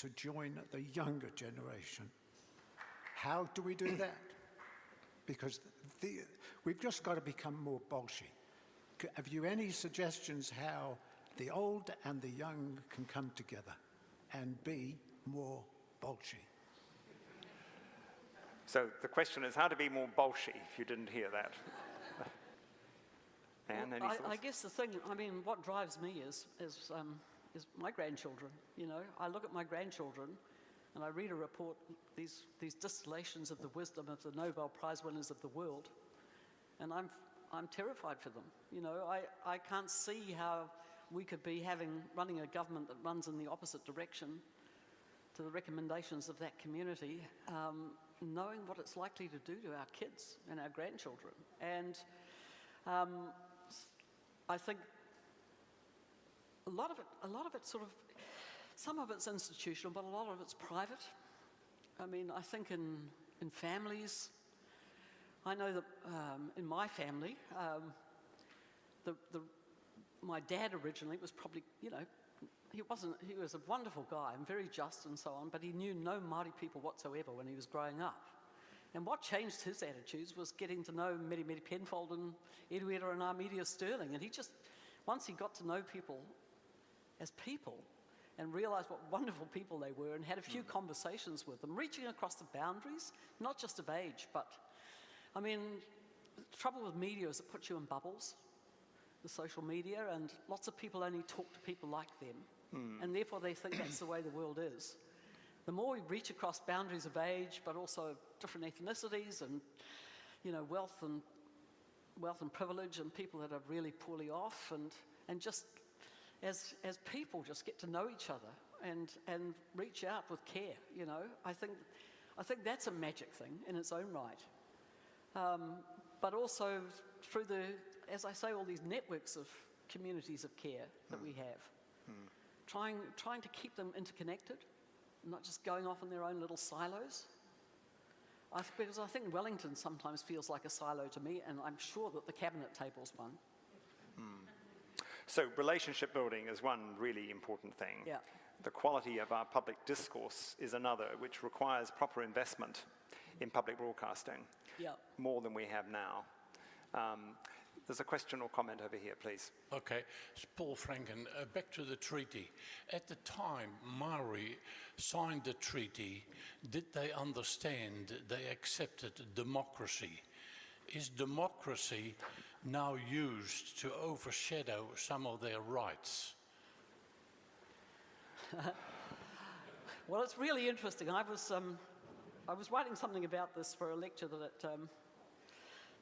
to join the younger generation. How do we do that? Because we've just got to become more bolshy. Have you any suggestions how the old and the young can come together and be more bolshy? So the question is how to be more bolshy, if you didn't hear that. Anne, any thoughts? I guess the thing, I mean, what drives me is my grandchildren. You know, I look at my grandchildren and I read a report, these distillations of the wisdom of the Nobel Prize winners of the world, and I'm terrified for them. You know, I can't see how we could be running a government that runs in the opposite direction to the recommendations of that community, knowing what it's likely to do to our kids and our grandchildren. And I think a lot of it sort of, some of it's institutional, but a lot of it's private. I mean, I think in families, I know that in my family, my dad originally was probably, you know, he was a wonderful guy and very just and so on, but he knew no Māori people whatsoever when he was growing up. And what changed his attitudes was getting to know Meri Penfold and Eruera and Armedia Sterling. And he just, once he got to know people as people and realised what wonderful people they were and had a few conversations with them, reaching across the boundaries, not just of age, but, I mean, the trouble with media is it puts you in bubbles, the social media, and lots of people only talk to people like them. And therefore they think that's the way the world is. The more we reach across boundaries of age, but also different ethnicities and, you know, wealth and privilege and people that are really poorly off, and just as people just get to know each other and reach out with care, you know. I think that's a magic thing in its own right. But also through as I say, all these networks of communities of care that we have, trying to keep them interconnected, not just going off in their own little silos. Because I think Wellington sometimes feels like a silo to me, and I'm sure that the cabinet table's one. So relationship building is one really important thing. Yeah. The quality of our public discourse is another, which requires proper investment in public broadcasting, more than we have now. There's a question or comment over here, please. Okay, it's Paul Franken. Back to the treaty. At the time Maori signed the treaty, did they understand they accepted democracy? Is democracy now used to overshadow some of their rights? Well, it's really interesting. I was writing something about this for a lecture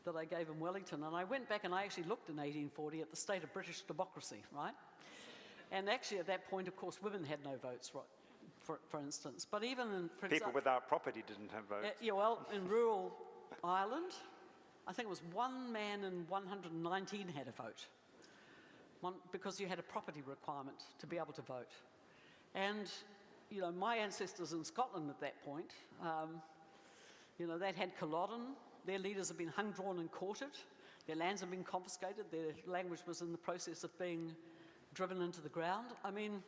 that I gave in Wellington, and I went back and I actually looked in 1840 at the state of British democracy, right? And actually at that point, of course, women had no votes, right, for instance. But even in... People without property didn't have votes. Yeah, well, in rural Ireland, I think it was one man in 119 had a vote, because you had a property requirement to be able to vote. And, you know, my ancestors in Scotland at that point, you know, they'd had Culloden. Their leaders had been hung, drawn and quartered. Their lands had been confiscated. Their language was in the process of being driven into the ground. I mean,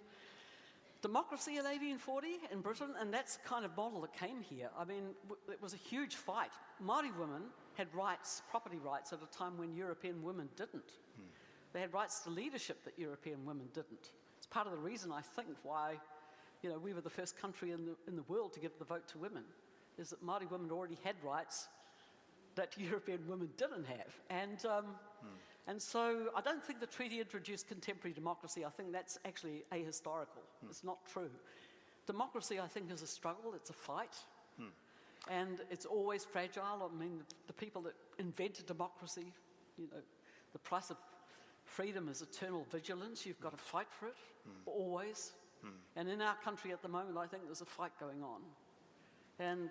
democracy in 1840 in Britain, and that's the kind of model that came here. I mean, it was a huge fight. Māori women had rights, property rights, at a time when European women didn't. They had rights to leadership that European women didn't. It's part of the reason, I think, why, you know, we were the first country in the world to give the vote to women, is that Māori women already had rights that European women didn't have. And so I don't think the treaty introduced contemporary democracy. I think that's actually ahistorical. It's not true. Democracy, I think, is a struggle. It's a fight. And it's always fragile. I mean, the people that invented democracy, you know, the price of freedom is eternal vigilance. You've got to fight for it, always. And in our country at the moment, I think there's a fight going on. And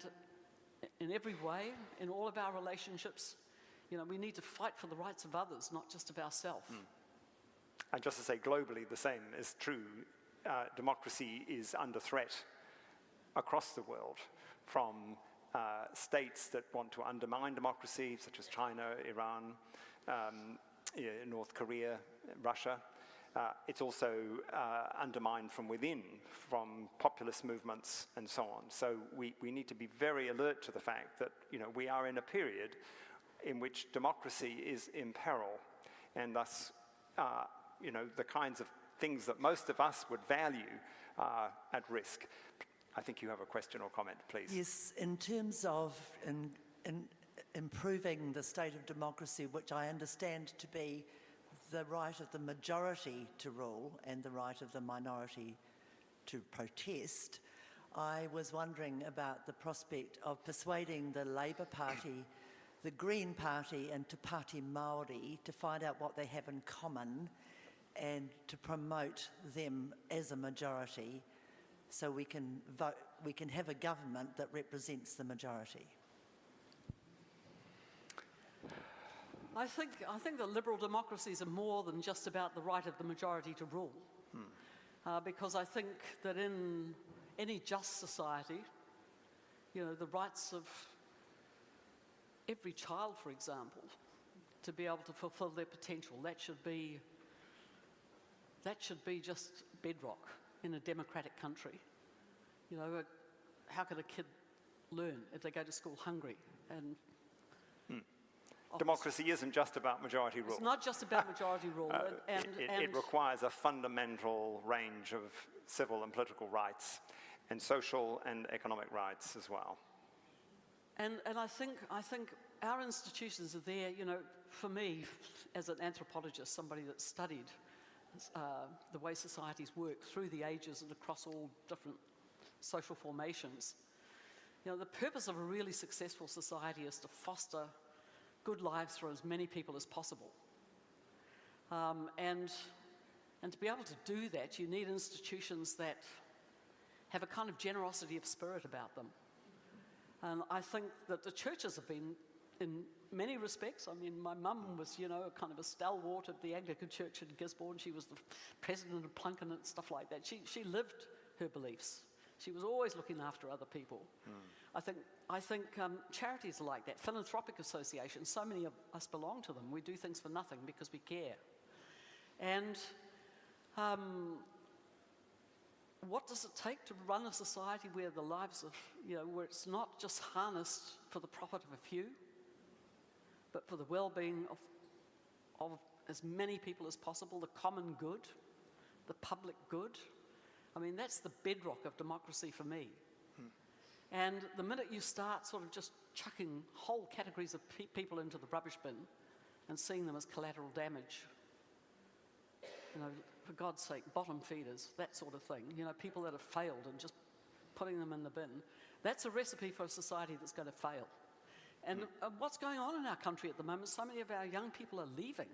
in every way, in all of our relationships, you know, we need to fight for the rights of others, not just of ourselves. And just to say, globally, the same is true. Democracy is under threat across the world from states that want to undermine democracy, such as China, Iran, North Korea, Russia, It's also undermined from within, from populist movements and so on. So we need to be very alert to the fact that, we are in a period in which democracy is in peril, and thus, the kinds of things that most of us would value are at risk. I think you have a question or comment, please. Yes, in terms of in improving the state of democracy, which I understand to be the right of the majority to rule and the right of the minority to protest, I was wondering about the prospect of persuading the Labour Party, the Green Party and Te Pāti Māori to find out what they have in common and to promote them as a majority so we can vote, we can have a government that represents the majority. I think that liberal democracies are more than just about the right of the majority to rule. Because I think that in any just society, the rights of every child, for example, to be able to fulfill their potential, that should be just bedrock in a democratic country. How can a kid learn if they go to school hungry? And democracy isn't just about majority rule. It's not just about majority rule. It requires a fundamental range of civil and political rights, and social and economic rights as well. And I think our institutions are there, for me, as an anthropologist, somebody that studied the way societies work through the ages and across all different social formations. The purpose of a really successful society is to foster good lives for as many people as possible. And to be able to do that, you need institutions that have a kind of generosity of spirit about them. And I think that the churches have been, in many respects, my mum was, kind of a stalwart of the Anglican Church in Gisborne. She was the president of Plunken and stuff like that. She lived her beliefs. She was always looking after other people. I think charities are like that. Philanthropic associations, so many of us belong to them. We do things for nothing because we care. And what does it take to run a society where the lives of, where it's not just harnessed for the profit of a few, but for the well-being of as many people as possible, the common good, the public good? That's the bedrock of democracy for me. And the minute you start sort of just chucking whole categories of people into the rubbish bin and seeing them as collateral damage, for God's sake, bottom feeders, that sort of thing, people that have failed and just putting them in the bin, that's a recipe for a society that's going to fail. And what's going on in our country at the moment, so many of our young people are leaving.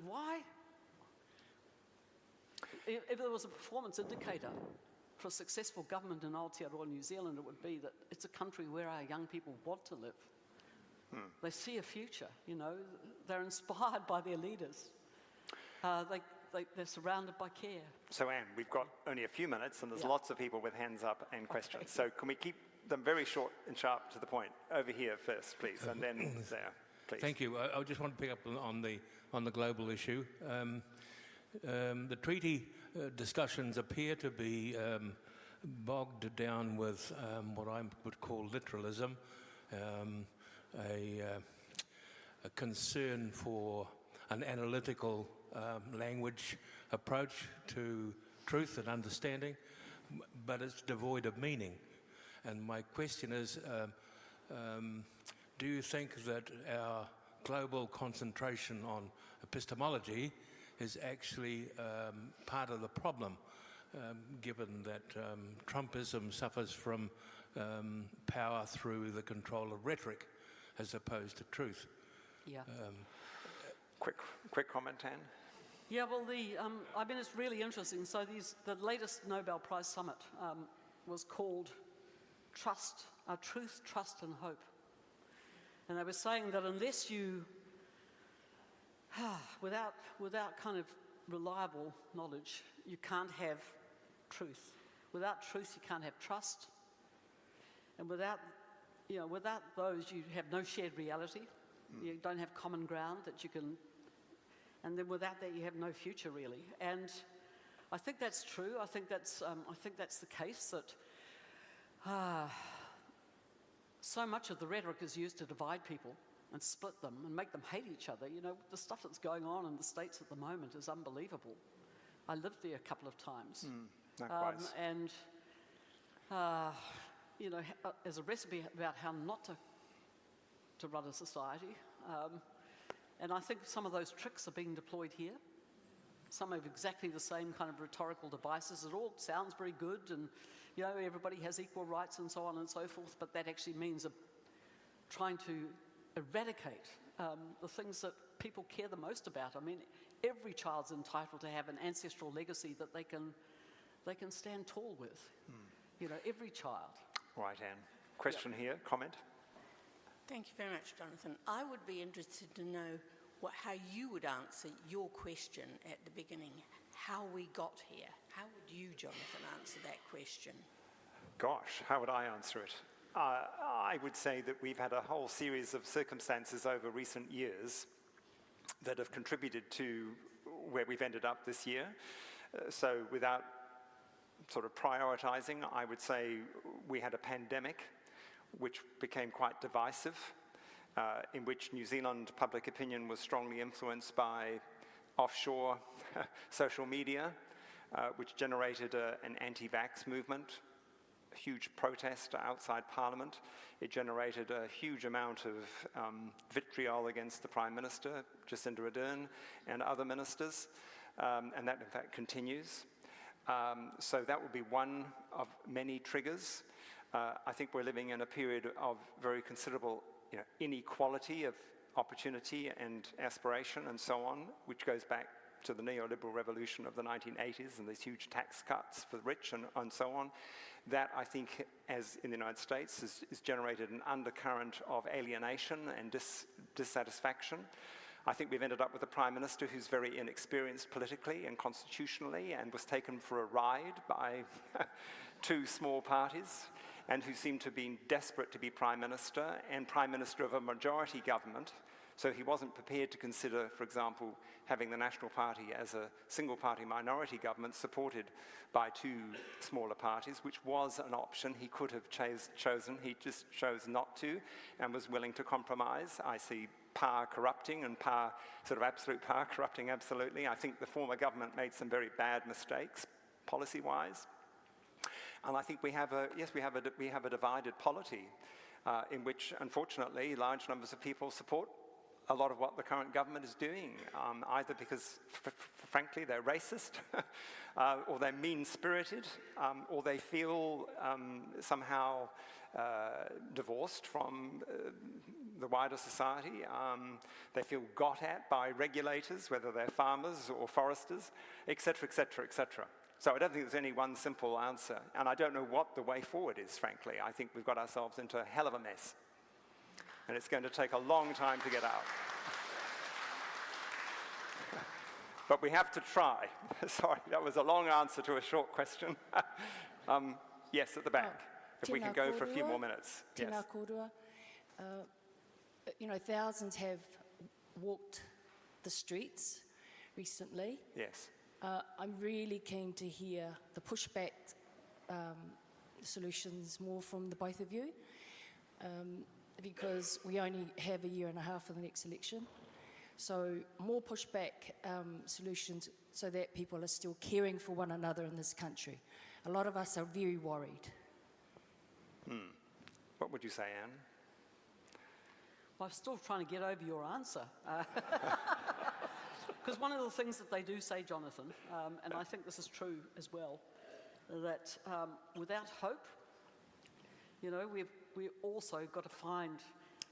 Why? If there was a performance indicator for a successful government in Aotearoa, New Zealand, it would be that it's a country where our young people want to live. They see a future, they're inspired by their leaders. They're surrounded by care. So Anne, we've got only a few minutes and there's lots of people with hands up and questions. Okay. So can we keep them very short and sharp to the point? Over here first, please, and then there, please. Thank you. I just want to pick up on the global issue. The treaty discussions appear to be bogged down with what I would call literalism, a concern for an analytical language approach to truth and understanding, but it's devoid of meaning. And my question is, do you think that our global concentration on epistemology is actually part of the problem, given that Trumpism suffers from power through the control of rhetoric as opposed to truth? Yeah. Quick comment, Anne? Yeah, well, it's really interesting. So the latest Nobel Prize Summit was called Truth, Trust and Hope. And they were saying that unless you, without kind of reliable knowledge, you can't have truth. Without truth, you can't have trust. And without those, you have no shared reality. You don't have common ground that you can. And then without that, you have no future, really. And I think that's true. I think that's the case, that so much of the rhetoric is used to divide people and split them and make them hate each other. You know, the stuff that's going on in the States at the moment is unbelievable. I lived there a couple of times. Likewise. You know, as a recipe about how not to run a society. And I think some of those tricks are being deployed here. Some have exactly the same kind of rhetorical devices. It all sounds very good, and you know, everybody has equal rights and so on and so forth, but that actually means trying to eradicate the things that people care the most about. I mean, every child's entitled to have an ancestral legacy that they can stand tall with. You know, every child. Right, Anne. Question here, comment? Thank you very much, Jonathan. I would be interested to know how you would answer your question at the beginning, how we got here. How would you, Jonathan, answer that question? Gosh, how would I answer it? I would say that we've had a whole series of circumstances over recent years that have contributed to where we've ended up this year. So without sort of prioritizing, I would say we had a pandemic which became quite divisive, in which New Zealand public opinion was strongly influenced by offshore social media, which generated an anti-vax movement, a huge protest outside Parliament. It generated a huge amount of vitriol against the Prime Minister, Jacinda Ardern, and other ministers, and that in fact continues. So that would be one of many triggers. I think we're living in a period of very considerable inequality of opportunity and aspiration and so on, which goes back to the neoliberal revolution of the 1980s and these huge tax cuts for the rich and so on. That, I think, as in the United States, has generated an undercurrent of alienation and dissatisfaction. I think we've ended up with a Prime Minister who's very inexperienced politically and constitutionally and was taken for a ride by two small parties, and who seemed to be desperate to be Prime Minister and Prime Minister of a majority government. So he wasn't prepared to consider, for example, having the National Party as a single-party minority government supported by two smaller parties, which was an option he could have chosen. He just chose not to and was willing to compromise. I see power corrupting and power, sort of absolute power corrupting absolutely. I think the former government made some very bad mistakes, policy-wise. And I think we have a divided polity in which, unfortunately, large numbers of people support a lot of what the current government is doing, either because, frankly, they're racist, or they're mean-spirited, or they feel somehow divorced from the wider society. They feel got at by regulators, whether they're farmers or foresters, etc., etc., etc. So I don't think there's any one simple answer, and I don't know what the way forward is, frankly. I think we've got ourselves into a hell of a mess, and it's going to take a long time to get out. But we have to try. Sorry, that was a long answer to a short question. Yes, at the back, if we can go for a few more minutes. Yes. Tēnā kōrua. You know, thousands have walked the streets recently. Yes. I'm really keen to hear the pushback solutions more from the both of you, because we only have a year and a half for the next election. So more pushback solutions so that people are still caring for one another in this country. A lot of us are very worried. What would you say, Anne? Well, I'm still trying to get over your answer. Because one of the things that they do say, Jonathan, and I think this is true as well, that without hope, you know, we've also got to find,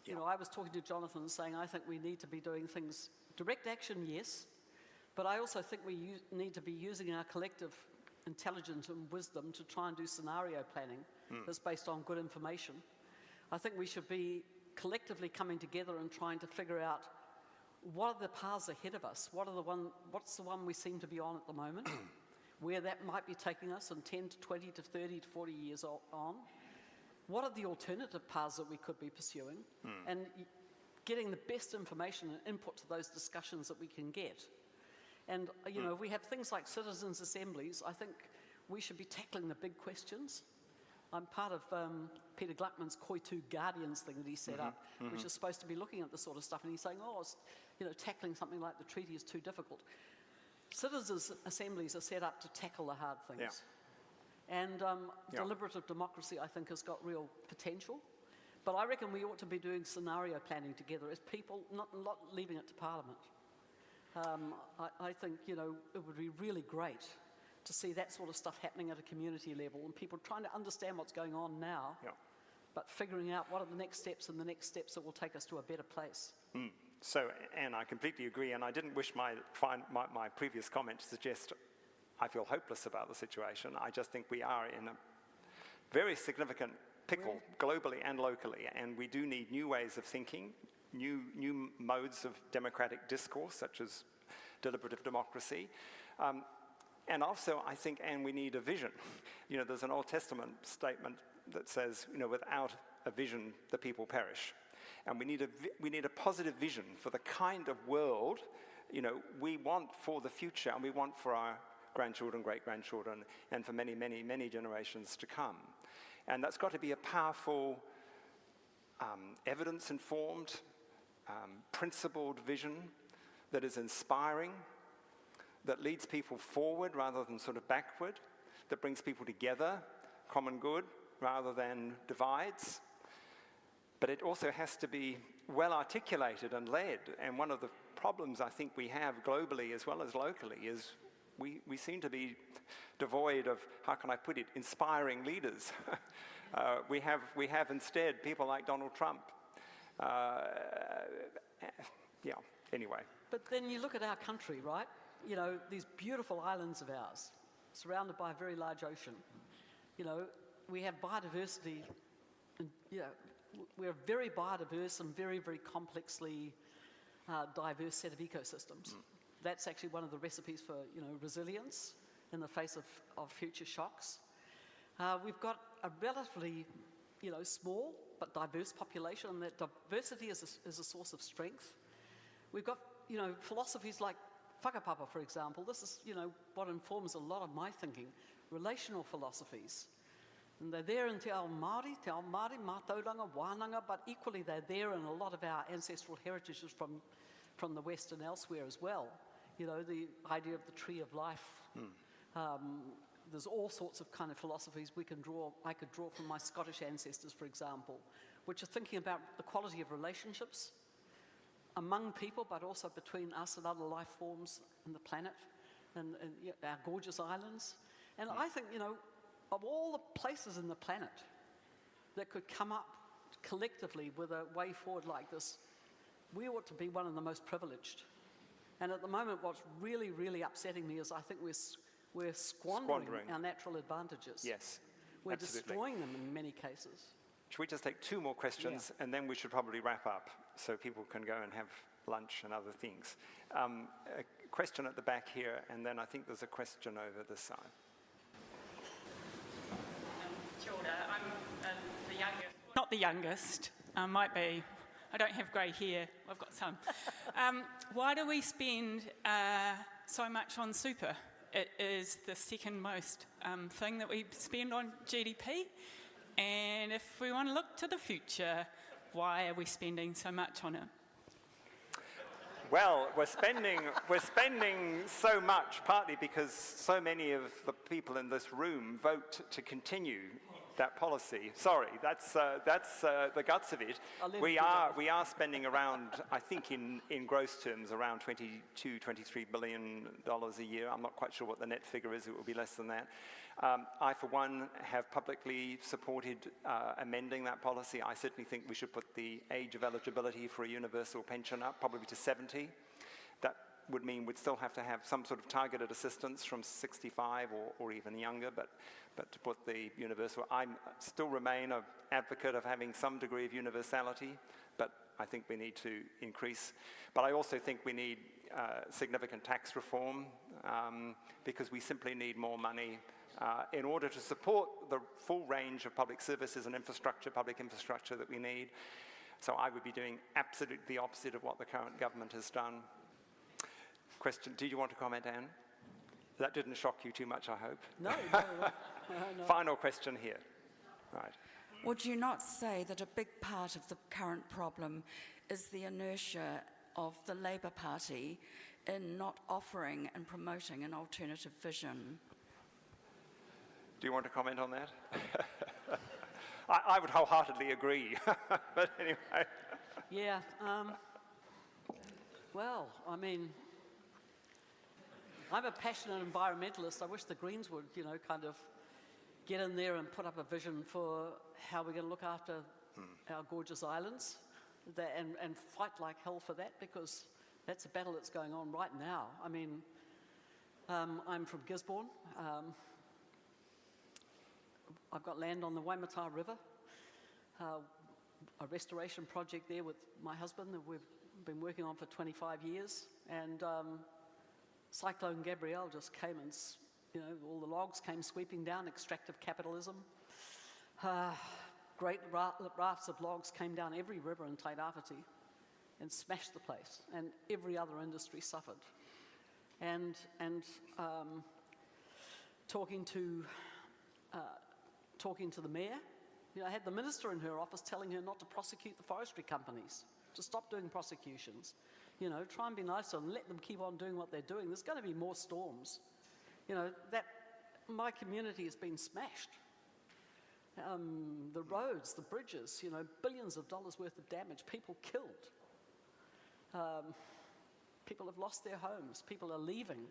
you know, I was talking to Jonathan saying I think we need to be doing things, direct action, yes, but I also think we need to be using our collective intelligence and wisdom to try and do scenario planning that's based on good information. I think we should be collectively coming together and trying to figure out what are the paths ahead of us? What's the one we seem to be on at the moment? Where that might be taking us in 10 to 20 to 30 to 40 years on? What are the alternative paths that we could be pursuing? And getting the best information and input to those discussions that we can get. And, we have things like citizens' assemblies. I think we should be tackling the big questions. I'm part of Peter Gluckman's Koitu Guardians thing that he set up, which is supposed to be looking at this sort of stuff. And he's saying, tackling something like the treaty is too difficult. Citizens' assemblies are set up to tackle the hard things. Yeah. And deliberative democracy, I think, has got real potential. But I reckon we ought to be doing scenario planning together as people, not leaving it to Parliament. I think, it would be really great to see that sort of stuff happening at a community level and people trying to understand what's going on now, but figuring out what are the next steps and the next steps that will take us to a better place. So, Anne, I completely agree, and I didn't wish my previous comment to suggest I feel hopeless about the situation. I just think we are in a very significant pickle globally and locally, and we do need new ways of thinking, new modes of democratic discourse, such as deliberative democracy. And also, I think, Anne, we need a vision. There's an Old Testament statement that says, without a vision, the people perish. And we need a positive vision for the kind of world, we want for the future, and we want for our grandchildren, great-grandchildren, and for many, many, many generations to come. And that's got to be a powerful, evidence-informed, principled vision that is inspiring, that leads people forward rather than sort of backward, that brings people together, common good, rather than divides. But it also has to be well articulated and led. And one of the problems I think we have globally as well as locally is we seem to be devoid of, how can I put it, inspiring leaders. We have instead people like Donald Trump. Anyway. But then you look at our country, right? These beautiful islands of ours, surrounded by a very large ocean. We have biodiversity, and we're very biodiverse and very, very complexly diverse set of ecosystems. That's actually one of the recipes for, resilience in the face of future shocks. We've got a relatively, small but diverse population, and that diversity is a source of strength. We've got, philosophies like whakapapa, for example. This is, what informs a lot of my thinking, relational philosophies. And they're there in te ao Māori, mātauranga, wānanga, but equally they're there in a lot of our ancestral heritages from the West and elsewhere as well. The idea of the tree of life. There's all sorts of kind of philosophies I could draw from my Scottish ancestors, for example, which are thinking about the quality of relationships among people, but also between us and other life forms on the planet and our gorgeous islands. And I think, of all the places in the planet that could come up collectively with a way forward like this, we ought to be one of the most privileged. And at the moment, what's really, really upsetting me is I think we're squandering our natural advantages. Yes, we're absolutely. Destroying them in many cases. Should we just take two more questions, and then we should probably wrap up so people can go and have lunch and other things. A question at the back here, and then I think there's a question over this side. Kia ora, I'm the youngest. Not the youngest, might be. I don't have grey hair, I've got some. Why do we spend so much on super? It is the second most thing that we spend on GDP. And if we want to look to the future, why are we spending so much on it? Well, we're spending so much partly because so many of the people in this room vote to continue that policy. Sorry, that's the guts of it. We are spending around, I think in gross terms, around $22, $23 billion a year. I'm not quite sure what the net figure is. It will be less than that. I, for one, have publicly supported amending that policy. I certainly think we should put the age of eligibility for a universal pension up, probably to 70. That would mean we'd still have to have some sort of targeted assistance from 65 or even younger, but to put the universal, I still remain an advocate of having some degree of universality, but I think we need to increase. But I also think we need significant tax reform because we simply need more money in order to support the full range of public services and public infrastructure that we need. So I would be doing absolutely the opposite of what the current government has done. question. Did you want to comment, Anne? That didn't shock you too much, I hope. No, no. Final question here. Right. Would you not say that a big part of the current problem is the inertia of the Labour Party in not offering and promoting an alternative vision? Do you want to comment on that? I would wholeheartedly agree, but anyway. Yeah, well, I mean, I'm a passionate environmentalist. I wish the Greens would, kind of get in there and put up a vision for how we're going to look after our gorgeous islands and fight like hell for that, because that's a battle that's going on right now. I mean, I'm from Gisborne. I've got land on the Waimata River, a restoration project there with my husband that we've been working on for 25 years. And Cyclone Gabrielle just came and, all the logs came sweeping down, extractive capitalism. Great rafts of logs came down every river in Tairāwhiti and smashed the place, and every other industry suffered. And talking to the mayor, I had the minister in her office telling her not to prosecute the forestry companies, to stop doing prosecutions. Try and be nicer and let them keep on doing what they're doing. There's going to be more storms. That my community has been smashed. The roads, the bridges, billions of dollars worth of damage, people killed. People have lost their homes. People are leaving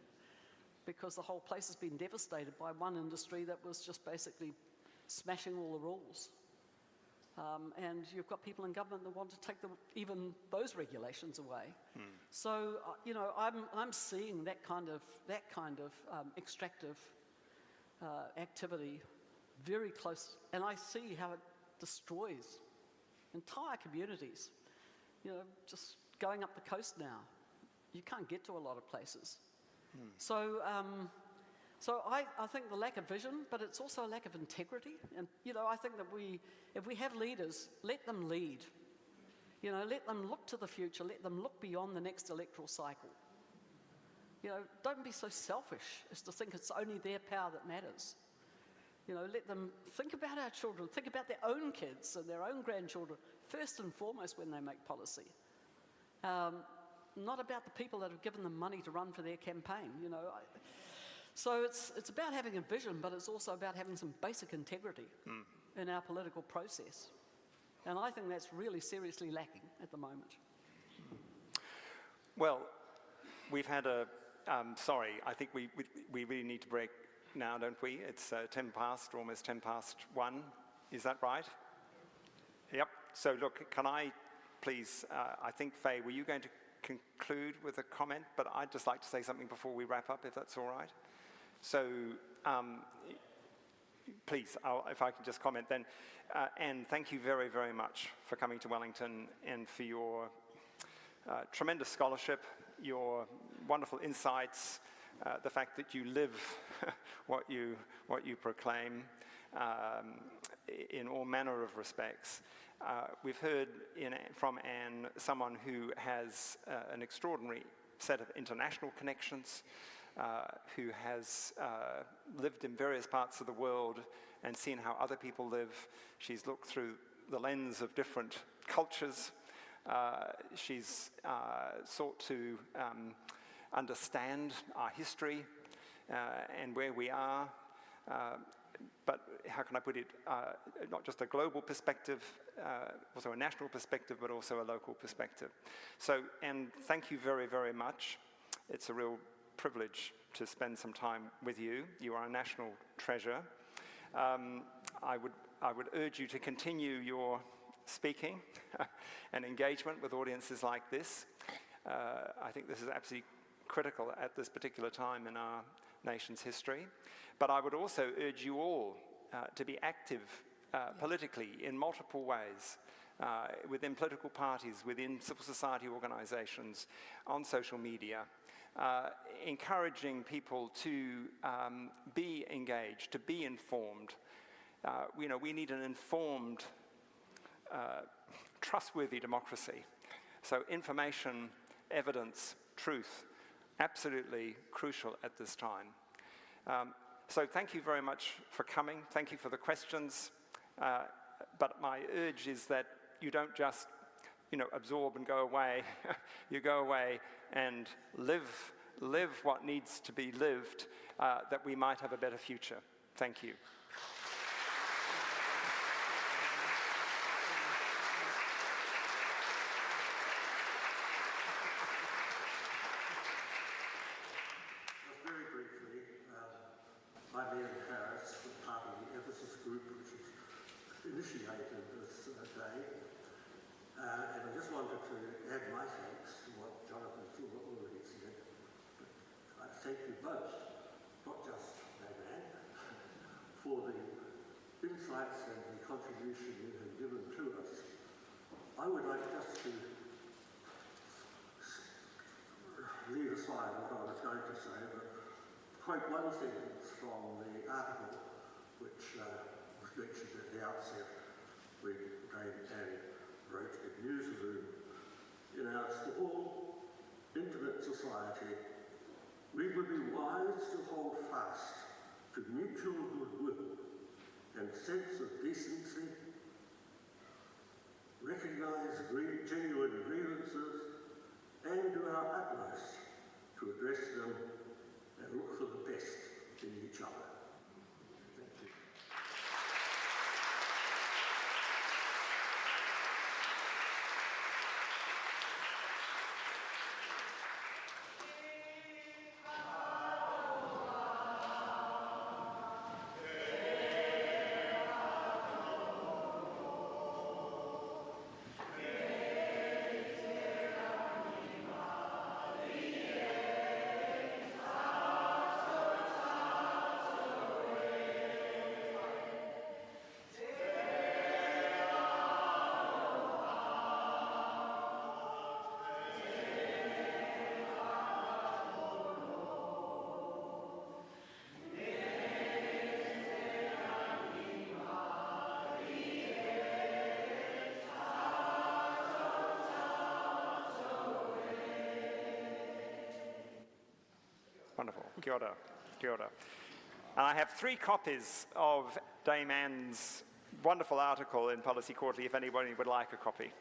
because the whole place has been devastated by one industry that was just basically smashing all the rules. And you've got people in government that want to take even those regulations away. So, I'm seeing that kind of extractive activity very close, and I see how it destroys entire communities. Just going up the coast now, you can't get to a lot of places. So I think the lack of vision, but it's also a lack of integrity. And, I think that if we have leaders, let them lead. Let them look to the future. Let them look beyond the next electoral cycle. Don't be so selfish as to think it's only their power that matters. Let them think about our children, think about their own kids and their own grandchildren, first and foremost when they make policy. Not about the people that have given them money to run for their campaign, So it's about having a vision, but it's also about having some basic integrity in our political process. And I think that's really seriously lacking at the moment. Well, we've had sorry, I think we really need to break now, don't we? It's 10 past, or almost 10 past 1. Is that right? Yep. So look, can I please, I think, Faye, were you going to conclude with a comment? But I'd just like to say something before we wrap up, if that's all right. So, please, if I can just comment then. Anne, thank you very, very much for coming to Wellington and for your tremendous scholarship, your wonderful insights, the fact that you live what you proclaim in all manner of respects. We've heard from Anne, someone who has an extraordinary set of international connections, who has lived in various parts of the world and seen how other people live. She's looked through the lens of different cultures. She's sought to understand our history and where we are. But how can I put it, not just a global perspective, also a national perspective, but also a local perspective. So, and thank you very, very much. It's a real privilege to spend some time with you. You are a national treasure. I would urge you to continue your speaking and engagement with audiences like this. I think this is absolutely critical at this particular time in our nation's history. But I would also urge you all to be active politically in multiple ways, within political parties, within civil society organizations, on social media, encouraging people to be engaged, to be informed. We need an informed, trustworthy democracy. So information, evidence, truth absolutely crucial at this time. So thank you very much for coming. Thank you for the questions. But my urge is that you don't just, absorb and go away. You go away and live what needs to be lived, that we might have a better future. Thank you. Initiated this day, and I just wanted to add my thanks to what Jonathan already said. I thank you both, not just Diane, for the insights and the contribution you have given to us. I would like just to leave aside what I was going to say, but quote one sentence from the article which was mentioned at the outset when David Ann wrote in Newsroom. In our small, intimate society, we would be wise to hold fast to mutual goodwill and sense of decency, recognise genuine grievances, and do our utmost to address them and look for the best in each other. Wonderful. Kia ora. Kia ora. And I have 3 copies of Dame Anne's wonderful article in Policy Quarterly if anybody would like a copy.